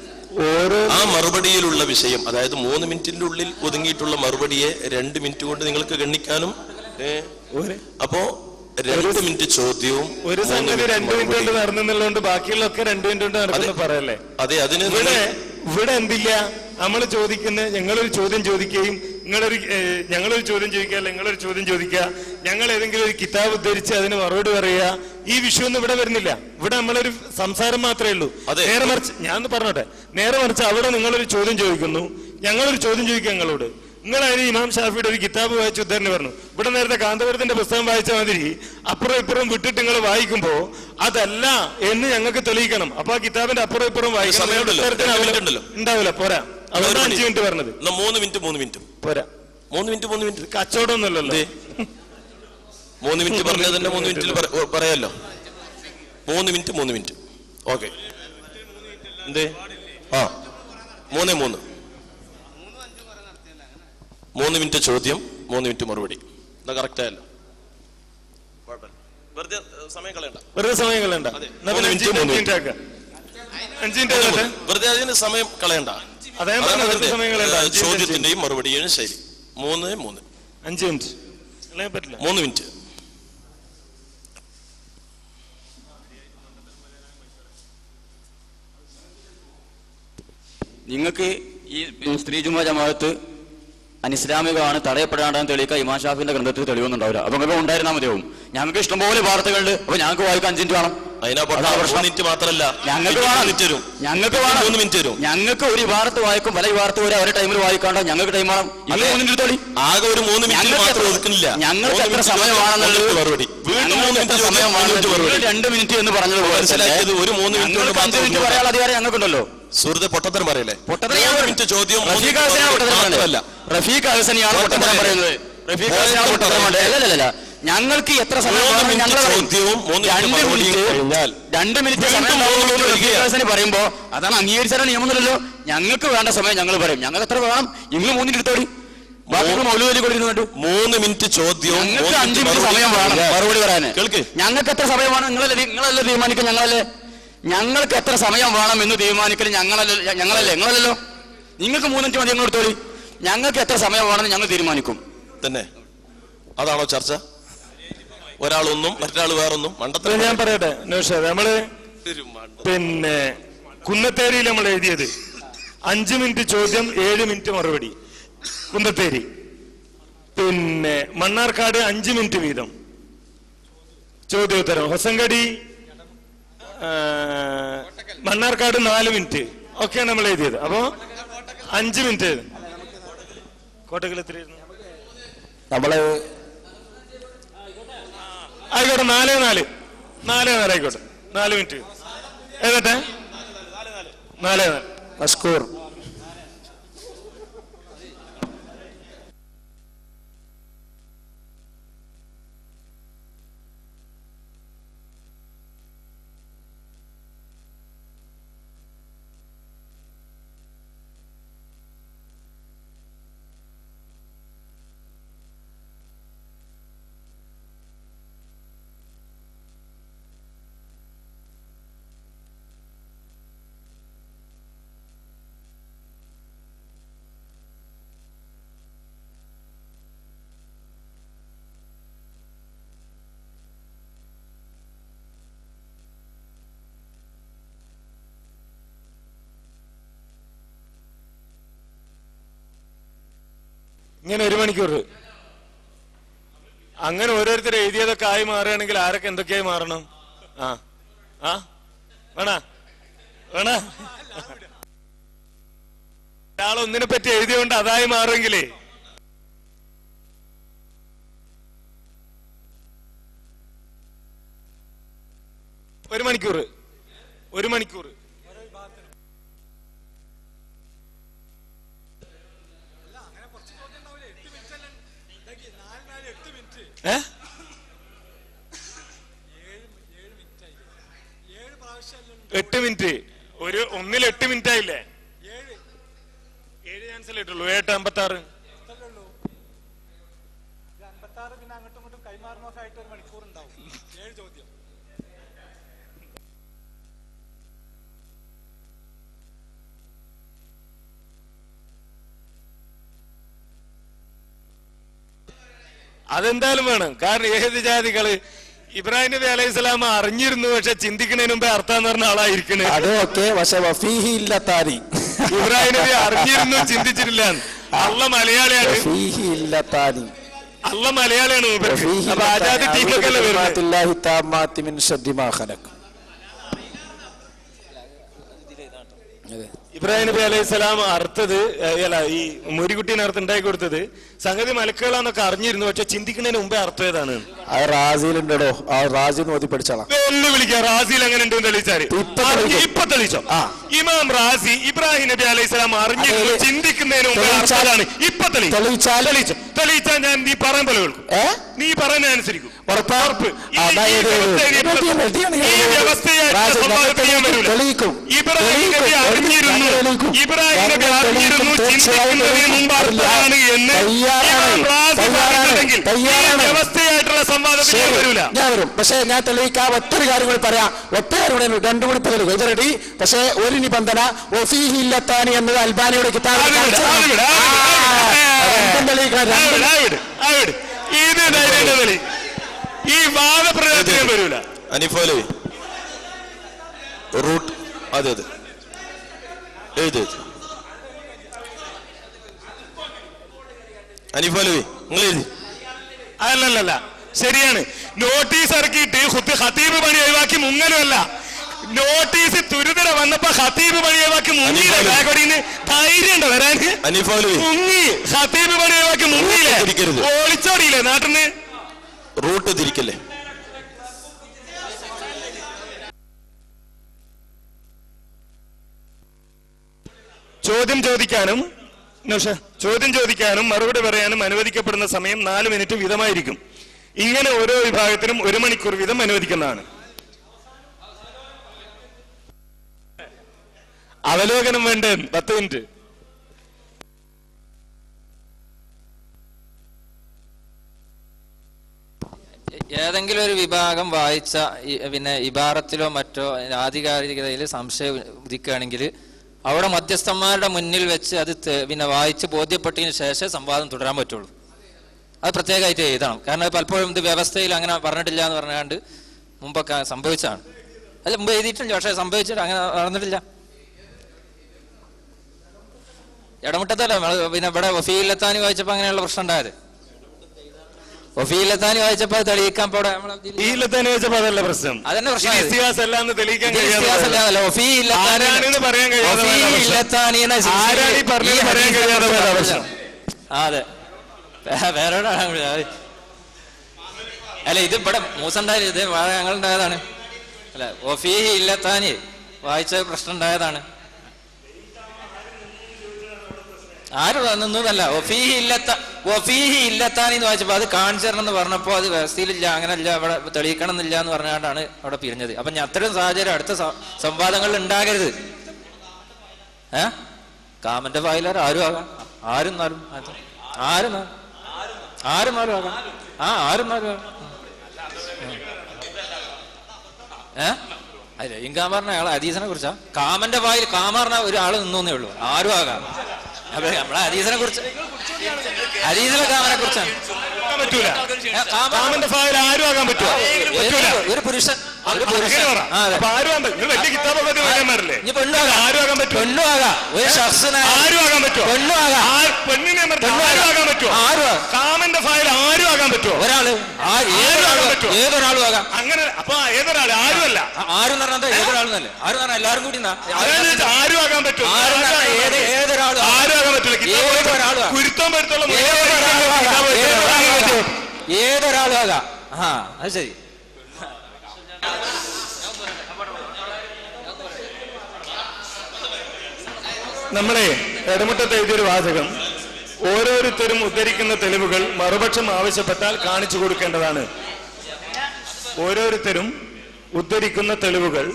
ആ മറുപടിയിലുള്ള വിഷയം, അതായത് 3 മിനിറ്റിന്റെ ഉള്ളിൽ ഒതുങ്ങിയിട്ടുള്ള മറുപടിയെ 2 മിനിറ്റ് കൊണ്ട് നിങ്ങൾക്ക് ഗണ്ണിക്കാനും. അപ്പോ 2 മിനിറ്റ് ചോദ്യവും ഒരു സംഗതി 2 മിനിറ്റ് കൊണ്ട് നടന്നുള്ളതുകൊണ്ട് ബാക്കിയുള്ളൊക്കെ 2 മിനിറ്റ് കൊണ്ട് നടക്കുന്ന പറയല്ലേ. അതെ, അതിന് ഇവിടെ എന്തില്ല, നമ്മൾ ചോദിക്കുന്ന ഞങ്ങളൊരു ചോദ്യം ചോദിക്കുകയും ഞങ്ങളൊരു ചോദ്യം ചോദിക്കുക, അല്ല നിങ്ങളൊരു ചോദ്യം ചോദിക്കുക, ഞങ്ങൾ ഏതെങ്കിലും ഒരു കിതാബ് ഉദ്ധരിച്ച് അതിന് മറുപടി പറയുക, ഈ വിഷയമൊന്നും ഇവിടെ വരുന്നില്ല. ഇവിടെ നമ്മളൊരു സംസാരം മാത്രമേ ഉള്ളൂ. നേരെ മറിച്ച് ഞാനൊന്ന് പറഞ്ഞോട്ടെ, നേരെ മറിച്ച് അവിടെ നിങ്ങളൊരു ചോദ്യം ചോദിക്കുന്നു, ഞങ്ങളൊരു ചോദ്യം ചോദിക്കുക നിങ്ങളോട്. നിങ്ങൾ അതിന് ഇമാം ഷാഫിയുടെ ഒരു കിതാബ് വായിച്ച് ഉദ്ധരണി പറഞ്ഞു. ഇവിടെ നേരത്തെ കാന്തപുരത്തിന്റെ പുസ്തകം വായിച്ച മാതിരി അപ്പുറം ഇപ്പുറം വിട്ടിട്ട് നിങ്ങൾ വായിക്കുമ്പോ അതല്ല എന്ന് ഞങ്ങൾക്ക് തെളിയിക്കണം. അപ്പൊ ആ കിതാബിന്റെ അപ്പുറം ഇപ്പുറം വായിക്കണം. ഉണ്ടാവില്ല, പോരാ. അതുകൊണ്ട് 5 മിനിറ്റ് പറഞ്ഞത്. 3 മിനിറ്റ് പോരാ. 3 മിനിറ്റ് കച്ചവടമൊന്നുമല്ലല്ലോ. 3 മിനിറ്റ് പറഞ്ഞത് തന്നെ 3 മിനിറ്റിൽ പറയാലോ. 3 മിനിറ്റ് ഓക്കെ. എന്തേ? 3 മിനിറ്റ് ചോദ്യം, 3 മിനിറ്റ് മറുപടി. എന്നാ കറക്റ്റ് ആയല്ലോ. വെറുതെ സമയം കളയണ്ട. വെറുതെ അതിന് സമയം കളയണ്ട. ചോദ്യത്തിന്റെയും മറുപടിയും ശരി. 3 മിനിറ്റ് പറ്റില്ല. 3 മിനിറ്റ്. നിങ്ങൾക്ക് ഈ സ്ത്രീ ജുമാ ജമാഅത്ത് അനിസ്ലാമികമാണ്, തടയപ്പെടാണ്ടെന്ന് തെളിയിക്കാൻ ഇമാം ഷാഫിന്റെ ഗ്രന്ഥത്തിൽ തെളിവൊന്നുണ്ടാവില്ല. അപ്പൊ നിങ്ങൾക്ക് ഉണ്ടായിരുന്നാൽ മതിയാവും. ഞങ്ങൾക്ക് ഇഷ്ടംപോലെ വാർത്തകളുണ്ട്. അപ്പൊ ഞങ്ങൾക്ക് വായിക്കാൻ 5 മിനിറ്റ് വേണം. മിനിറ്റ് മാത്രമല്ല, ഞങ്ങൾക്ക് ഒരു വാർത്ത വായിക്കും, പല വാർത്ത വരെ ഒരേ ടൈമിൽ വായിക്കാണ്ടോ ഞങ്ങൾക്ക് ടൈം വേണം. ആകെ ഒരു 3 മിനിറ്റ് മാത്രം ഒതുക്കുന്നില്ല. ഞങ്ങൾക്ക് എത്ര സമയമാണെന്നുള്ളത് 2 മിനിറ്റ് എന്ന് പറഞ്ഞത് മനസ്സിലാക്കിയത്. ഒരു 3 മിനിറ്റ് പറയാനുള്ള അധികാരം ഞങ്ങൾക്കുണ്ടല്ലോ. സുഹൃത്തെ, പൊട്ടത്തരം പറയല്ലേ. ചോദ്യം റഫീഖ് ഹസനെയാണ് പൊട്ടത്തരം പറയുന്നത്. അല്ലല്ല, ഞങ്ങൾക്ക് എത്ര സമയം 2 മിനിറ്റ് സമയം പറയുമ്പോ അതാണ് അംഗീകരിച്ചാൽ നിയമമൊന്നുമല്ലോ. ഞങ്ങൾക്ക് വേണ്ട സമയം ഞങ്ങൾ പറയും. ഞങ്ങൾ എത്ര വേണം? നിങ്ങൾ 3 മിനിറ്റ് എടുത്തോടി. ബാക്കി മൗലൂദി കൊടുക്കുന്നുണ്ട്. 3 മിനിറ്റ് ചോദ്യം, ഞങ്ങൾക്ക് 5 മിനിറ്റ് സമയം വേണം മറുപടി പറയാന്. ഞങ്ങൾക്ക് എത്ര സമയം വേണം? നിങ്ങളല്ലേ തീരുമാനിക്കും. ഞങ്ങൾക്ക് എത്ര സമയം വേണം എന്ന് തീരുമാനിക്കൽ ഞങ്ങളല്ലേ, നിങ്ങളല്ലോ. നിങ്ങൾക്ക് 3 മിനിറ്റ് മതി, ഞങ്ങൾ എടുത്തോളി. ഞങ്ങൾക്ക് എത്ര സമയം വേണമെന്ന് ഞങ്ങൾ തീരുമാനിക്കും. തന്നെ അതാണോ ചർച്ച? ഒരാളൊന്നും മറ്റൊരാൾ വേറൊന്നും മണ്ടത്തരം. ഞാൻ പറയട്ടെ നൗഷാദ്, നമ്മള് പിന്നെ കുന്നത്തേരിയിൽ നമ്മൾ എഴുതിയത് 5 മിനിറ്റ് ചോദ്യം 7 മിനിറ്റ് മറുപടി. കുന്നത്തേരി. പിന്നെ മണ്ണാർക്കാട് 5 മിനിറ്റ് വീതം ചോദ്യോത്തരം. ഹൊസങ്കടി മണ്ണാർക്കാട് 4 മിനിറ്റ് ഒക്കെയാണ് നമ്മൾ എഴുതിയത്. അപ്പോ 5 മിനിറ്റ്. കോട്ടക്കൽ എത്രയായിരുന്നു നമ്മള്? ആയിക്കോട്ടെ, 4-4 ആയിക്കോട്ടെ. 4 മിനിറ്റ് ഏതട്ടെ? 4-4. മസ്കൂർ. ഇങ്ങനെ 1 മണിക്കൂർ അങ്ങനെ ഓരോരുത്തർ എഴുതിയതൊക്കെ ആയി മാറുകയാണെങ്കിൽ ആരൊക്കെ എന്തൊക്കെയായി മാറണം? വേണ ഒരാളൊന്നിനെ പറ്റി എഴുതിയോണ്ട് അതായി മാറുമെങ്കിലേ ഒരു മണിക്കൂർ ഏ 8 മിനിറ്റ് ഒന്നിൽ 8 മിനിറ്റ് ആയില്ലേ? 7 ചാൻസ് ഇട്ടുള്ളൂ. 8:56 പിന്നെ അങ്ങോട്ടും ഇങ്ങോട്ടും കൈമാറുന്നൊക്കെ ആയിട്ട് 1 മണിക്കൂർ ഉണ്ടാവും. 7 ചോദ്യം. അതെന്തായാലും വേണം. കാരണം ഏത് ജാതികള് ഇബ്രാഹിം നബി അലൈഹി സ്വലാം അറിഞ്ഞിരുന്നു, പക്ഷെ ചിന്തിക്കുന്നതിന് മുമ്പേ അർത്ഥാന്ന് പറഞ്ഞ ആളായിരിക്കണേ. ഇബ്രാഹിം നബി അറിഞ്ഞിരുന്നു, ചിന്തിച്ചിട്ടില്ല. അള്ള മലയാളിയാണ്. അള്ള മലയാളിയാണ്. അപ്പൊ ആജാദി ടീമൊക്കെ ഇബ്രാഹിം നബി അലൈഹി സ്വലാം അർത്ഥത് ഈ മുരികുട്ടീനെ അർത്ഥം ഉണ്ടാക്കി കൊടുത്തത് സംഗതി മലക്കുകളാന്നൊക്കെ അറിഞ്ഞിരുന്നു, പക്ഷെ ചിന്തിക്കുന്നതിന് മുമ്പേ അർത്ഥം ഏതാണ്? റാസിയിലുണ്ടോ? ആ റാസി നോക്കി പഠിച്ചാളാം. വെല്ലുവിളിക്കാം. റാസിയിൽ അങ്ങനെ ഉണ്ടോ തെളിയിച്ചാല് ഇപ്പൊ തെളിയിച്ചോ? ഇമാം റാസി ഇബ്രാഹിം നബി അലൈഹി സ്വലാം അറിഞ്ഞിരുന്നു, ചിന്തിക്കുന്നതിന് മുമ്പേ അർത്ഥമാണ്. ഇപ്പൊ തെളിയിച്ചാൽ ഞാൻ നീ പറയാൻ പോലെ കേൾക്കും. നീ പറയുന്ന അനുസരിക്കും. ഉറപ്പ്. ഈ വ്യവസ്ഥയായിട്ട് ഇബ്രാഹിം നബി അറിഞ്ഞിരുന്നു, ചിന്തിക്കുന്നതിന് മുമ്പ് അർത്ഥമാണ് എന്ന് വ്യവസ്ഥയായിട്ടുള്ള സംവാദത്തിൽ വരൂല. ഞാൻ വരും. പക്ഷെ ഞാൻ തെളിയിക്കാം. ഒറ്റൊരു കാര്യം കൂടി പറയാം. ഒറ്റ കാര്യം കൂടി 2 കൂടി തെളിവ് ഇത് റെഡി. പക്ഷെ ഒരു നിബന്ധന, ഒഫീഹി ഇല്ലത്താനി എന്നത് അൽബാനിയുടെ കിതാബ്. ഇത് ധൈര്യം ഈ വാദപ്രയോഗത്തിന് വരൂല. അനിഫോലി റൂട്ട് അതെ അനിഫോലവി നിങ്ങൾ എഴുതി. അല്ലല്ല, ശരിയാണ്. നോട്ടീസ് ഇറക്കിയിട്ട് ഖത്തീബ് പണി ഒഴിവാക്കി മുങ്ങലുമല്ല. നോട്ടീസ് തുരുതര വന്നപ്പോ ഖത്തീബ് പണി ഒഴിവാക്കി മുങ്ങിയില്ല. ധൈര്യം ഉണ്ടോ വരാന്? മുങ്ങി. ഖത്തീബ് പണി ഒഴിവാക്കി മുങ്ങിയില്ലേ? ഒളിച്ചോടിയില്ലേ നാട്ടിന്ന്? റൂട്ട് തിരിക്കല്ലേ? ചോദ്യം ചോദിക്കാനും മറുപടി പറയാനും അനുവദിക്കപ്പെടുന്ന സമയം 4 മിനിറ്റ് വീതമായിരിക്കും. ഇങ്ങനെ ഓരോ വിഭാഗത്തിനും 1 മണിക്കൂർ വീതം അനുവദിക്കുന്നതാണ്. അവലോകനം വേണ്ടേ? 10 മിനിറ്റ്. ഏതെങ്കിലും ഒരു വിഭാഗം വായിച്ച പിന്നെ ഇബാറത്തിലോ മറ്റോ ആധികാരികതയിൽ സംശയം ഉദിക്കുകയാണെങ്കിൽ അവിടെ മധ്യസ്ഥന്മാരുടെ മുന്നിൽ വെച്ച് അത് പിന്നെ വായിച്ച് ബോധ്യപ്പെട്ടതിന് ശേഷം സംവാദം തുടരാൻ പറ്റുള്ളൂ. അത് പ്രത്യേകമായിട്ട് എഴുതണം. കാരണം പലപ്പോഴും ഇത് വ്യവസ്ഥയിൽ അങ്ങനെ പറഞ്ഞിട്ടില്ല എന്ന് പറഞ്ഞാണ്ട് മുമ്പൊക്കെ സംഭവിച്ചതാണ്. അല്ല, മുമ്പ് എഴുതിയിട്ടില്ല, പക്ഷെ സംഭവിച്ചിട്ട് അങ്ങനെ നടന്നിട്ടില്ല. ഇടമുട്ടത്തല്ല പിന്നെ ഇവിടെ വഫീലത്താനി വായിച്ചപ്പോൾ അങ്ങനെയുള്ള പ്രശ്നം ഉണ്ടായത്. വഫീലത്താനി വായിച്ചപ്പോൾ തെളിയിക്കാൻ അതല്ല പ്രശ്നം. അതന്നെ പ്രശ്നം. അതെ, വേറൊരാളാണ്. അല്ല, ഇത് ഇവിടെ മൂസണ്ടായാലും ഇത് ഞങ്ങളുണ്ടായതാണ്. അല്ല, വഫീഹി ഇല്ലത്താനി വായിച്ച പ്രശ്നം ഉണ്ടായതാണ്. ആര് നിന്നതല്ല. വഫീഹി ഇല്ലത്താനി എന്ന് വായിച്ചപ്പോ അത് കാണിച്ചു തരണം എന്ന് പറഞ്ഞപ്പോ അത് വ്യവസ്ഥയിലില്ല, അങ്ങനല്ല, അവിടെ തെളിയിക്കണം എന്നില്ല എന്ന് പറഞ്ഞാണ്ടാണ് അവിടെ പിരിഞ്ഞത്. അപ്പൊ ഞാൻ അത്തരം സാഹചര്യം അടുത്ത സംവാദങ്ങളിൽ ഉണ്ടാകരുത്. കാമന്റെ ഫയലർ ആരും ആകാം, ആരും ആകാം. അല്ല, ഇൻകാൻ പറഞ്ഞ അയാൾ ഹദീസിനെ കുറിച്ചാ. കാമന്റെ ഫയൽ കാമാറിന ഒരാൾ നിന്നേ ഉള്ളൂ, ആരും ആകാം. നമ്മളെ ഹദീസിനെ കുറിച്ച്, ഹദീസിലെ കാമനെ കുറിച്ചാണ്. ഒരു പുരുഷൻ ഒരു പുരുഷൻ അപ്പൊ ആരും നിങ്ങൾ വലിയ കിതാബൊക്കെ വൈദ്യന്മാരല്ലേ? ഇനി പെണ്ണും ആരും ആകാൻ പറ്റുമോ? പെണ്ണും ആകാം. ഒരു ശഖ്സിനായ ആരും ആകാൻ പറ്റുമോ? പെണ്ണും ആകാം. പെണ്ണിനെ ആരും ആകാൻ പറ്റുമോ? കാമന്റെ ഫയൽ ആരും ആകാൻ പറ്റുമോ? ഒരാള് ഏതൊരാളും ആകാം. അങ്ങനെ അപ്പൊ ഏതൊരാള് ആരുമല്ല. ആരും പറഞ്ഞാൽ ഏതൊരാളെന്നല്ലേ? ആരും പറഞ്ഞാൽ എല്ലാവരും കൂടി ആരും ആകാൻ പറ്റുമോ? ഏതൊരാളും ആരും ആകാൻ പറ്റില്ല. കുരുത്തം പറ്റുള്ള ഏതൊരാളും ആകാം. അത് ശരി. നമ്മളെ ഇടമുട്ടത്ത് എഴുതിയൊരു വാചകം, ഓരോരുത്തരും ഉദ്ധരിക്കുന്ന തെളിവുകൾ മറുപക്ഷം ആവശ്യപ്പെട്ടാൽ കാണിച്ചു കൊടുക്കേണ്ടതാണ്. ഓരോരുത്തരും ഉദ്ധരിക്കുന്ന തെളിവുകൾ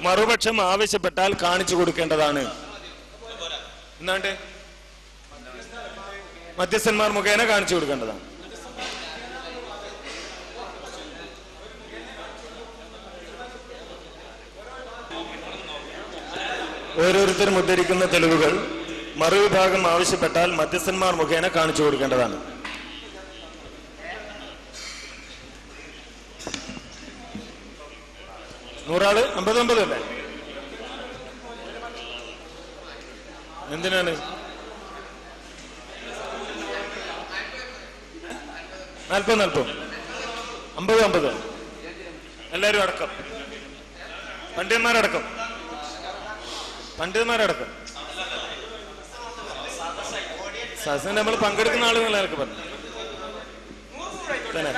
മറുപക്ഷം ആവശ്യപ്പെട്ടാൽ കാണിച്ചു കൊടുക്കേണ്ടതാണ്. എന്നാണ്ട് മധ്യസ്ഥന്മാർ മുഖേന കാണിച്ചു കൊടുക്കേണ്ടതാണ്. ഓരോരുത്തരും ഉദ്ധരിക്കുന്ന തെളിവുകൾ മറുവിഭാഗം ആവശ്യപ്പെട്ടാൽ മധ്യസ്ഥന്മാർ മുഖേന കാണിച്ചു കൊടുക്കേണ്ടതാണ്. നൂറാള് 50 അല്ലേ? എന്തിനാണ് 40 50 എല്ലാരും അടക്കം, പണ്ഡിതന്മാരടക്കം സദസ്സിന് നമ്മൾ പങ്കെടുക്കുന്ന ആളുകൾ ആർക്ക് പറഞ്ഞു തന്നെ.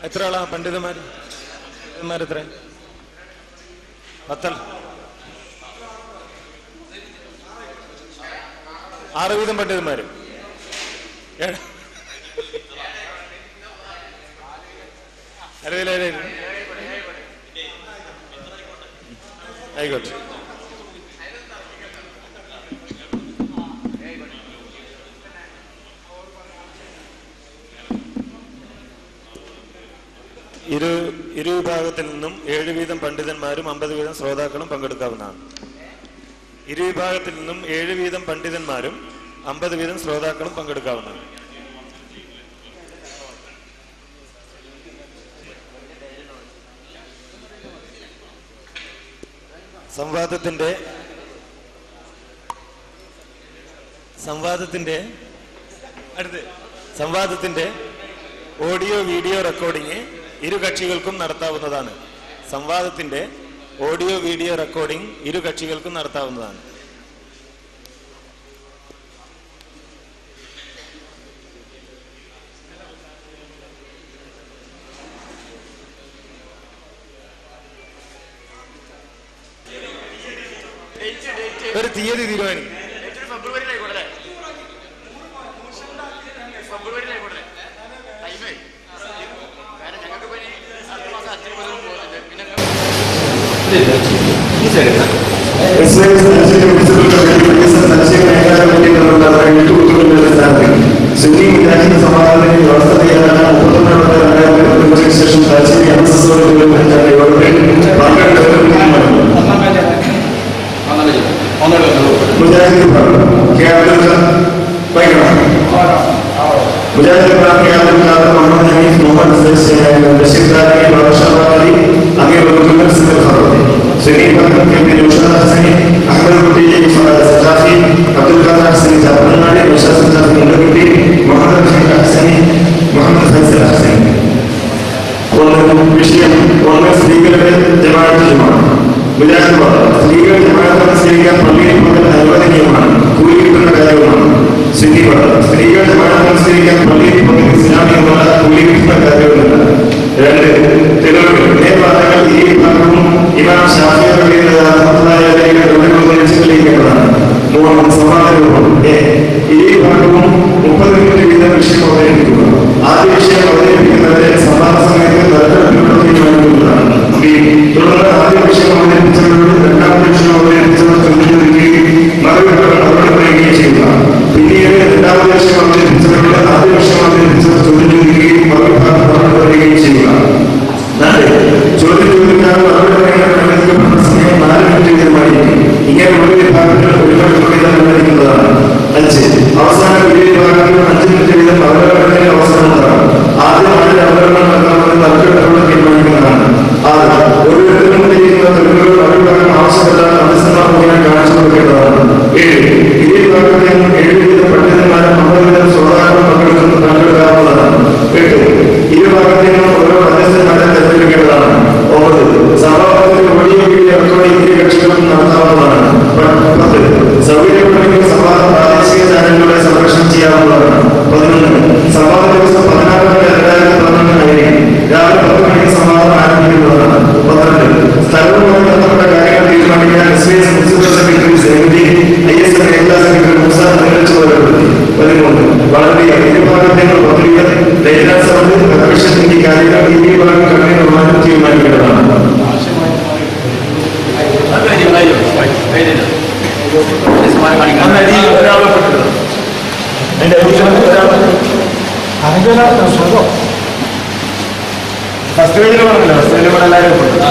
എത്ര ആളാ പണ്ഡിതന്മാര്? എത്ര? 10. 6 വീതം പണ്ഡിതന്മാര്. ആയിക്കോട്ടെ. ഇരുവിഭാഗത്തിൽ നിന്നും 7 വീതം പണ്ഡിതന്മാരും 50 വീതം ശ്രോതാക്കളും പങ്കെടുക്കാവുന്നതാണ്. ഇരുവിഭാഗത്തിൽ നിന്നും 7 വീതം പണ്ഡിതന്മാരും 50 വീതം ശ്രോതാക്കളും പങ്കെടുക്കാവുന്നതാണ്. സംവാദത്തിന്റെ ഓഡിയോ വീഡിയോ റെക്കോർഡിംഗ് ഇരു കക്ഷികൾക്കും നടത്താവുന്നതാണ്. സംവാദത്തിന്റെ ഓഡിയോ വീഡിയോ റെക്കോർഡിംഗ് ഇരു കക്ഷികൾക്കും നടത്താവുന്നതാണ്. ഒരു തീയതി തീരുമാനിക്കും. സുന്നി മുജാഹിദ് സമാധാനത്തിന് വ്യവസ്ഥ തയ്യാറാക്കാൻ 31 ശേഷം താൽക്കാലിക മുജാഹിദ് മുഹമ്മദ് ഹനീഫ് മുഹമ്മദ് ബഷീർ ബാദി അങ്ങനെ സുന്നി ഹസനി അഹമ്മദ് കുട്ടി സജാഫി അബ്ദുൽ ഖാദർ ഹസനി ജാഫർനാടി ബഷീർ സജാഫി മുല്ലക്കുട്ടി മുഹമ്മദ് ഹസനി മുഹമ്മദ് ഫൈസൽ ഹസനി. വിഷയം ഒന്ന് സ്ത്രീകളുടെ ജമാഅത്തുമാണ്. മുജാഹിദ് സ്ത്രീകൾ ജമാഅത്ത് സ്വീകരിക്കാൻ പള്ളിയിൽ പോകൽ അനുവദനീയമാണ്, കൂലി കിട്ടുന്ന കാര്യവുമാണ്. സുന്നി സ്ത്രീകൾ ജമാഅത്ത് സ്വീകരിക്കാൻ പള്ളിയിൽ പോകൽ ഇസ്ലാമികമല്ല, കൂലി കിട്ടുന്ന കാര്യവുമല്ല. 2 തെളിവുകൾ നേർവാദങ്ങൾ ഈ ഭാഗവും ഇമാം ഷാഫിഈ തെളിയിക്കേണ്ടതാണ്. 3 സമാധാനവും ഈ ഭാഗവും 30 മിനിറ്റ് വീതം വിഷയം അവതരിപ്പിക്കുക. ആദ്യ വിഷയം അവതരിപ്പിക്കുന്നവരെ സംവാദ സമയത്ത് തീരുമാനിക്കുന്നതാണ്. തുടർന്ന് ആദ്യ വിഷയം അവതരിപ്പിച്ചവരോട് രണ്ടാമത്തെ വിഷയം അവതരിപ്പിച്ചവർ ചോദിക്കുകയും മറുപടി പറയുകയും ചെയ്യുക. പിന്നീട് രണ്ടാമത്തെ വിഷയം അവതരിപ്പിച്ചവരോട് ആദ്യ വിഷയം അവതരിപ്പിച്ചവർ സംവാദ ദിവസം 16/2/2012 രാവിലെ 10 മണിക്ക് സംവാദം ആരംഭിക്കുന്നതാണ്. 12 സ്ഥലവുമായി ബന്ധപ്പെട്ട കാര്യങ്ങൾ തീരുമാനിക്കാൻ SVS മുനിസിപ്പൽ സെക്രട്ടറി സേവതി ISM മേഖലാ സെക്രട്ടറി മൂസ നിർദ്ദേശിച്ചു കൊല്ലപ്പെടുത്തി. 13 വളരെയധികം ഇരുഭാഗങ്ങൾ പത്രിക രചനാ സമിതി കമ്മീഷൻ എന്നീ കാര്യങ്ങൾ ഈ വിഭാഗം കൺവീനർമാരും തീരുമാനിക്കേണ്ടതാണ്. ഫസ്റ്റ് പേജിൽ പറഞ്ഞല്ലോ, ഫസ്റ്റ് പേജിൽ ഇവിടെ എല്ലാവരും ആ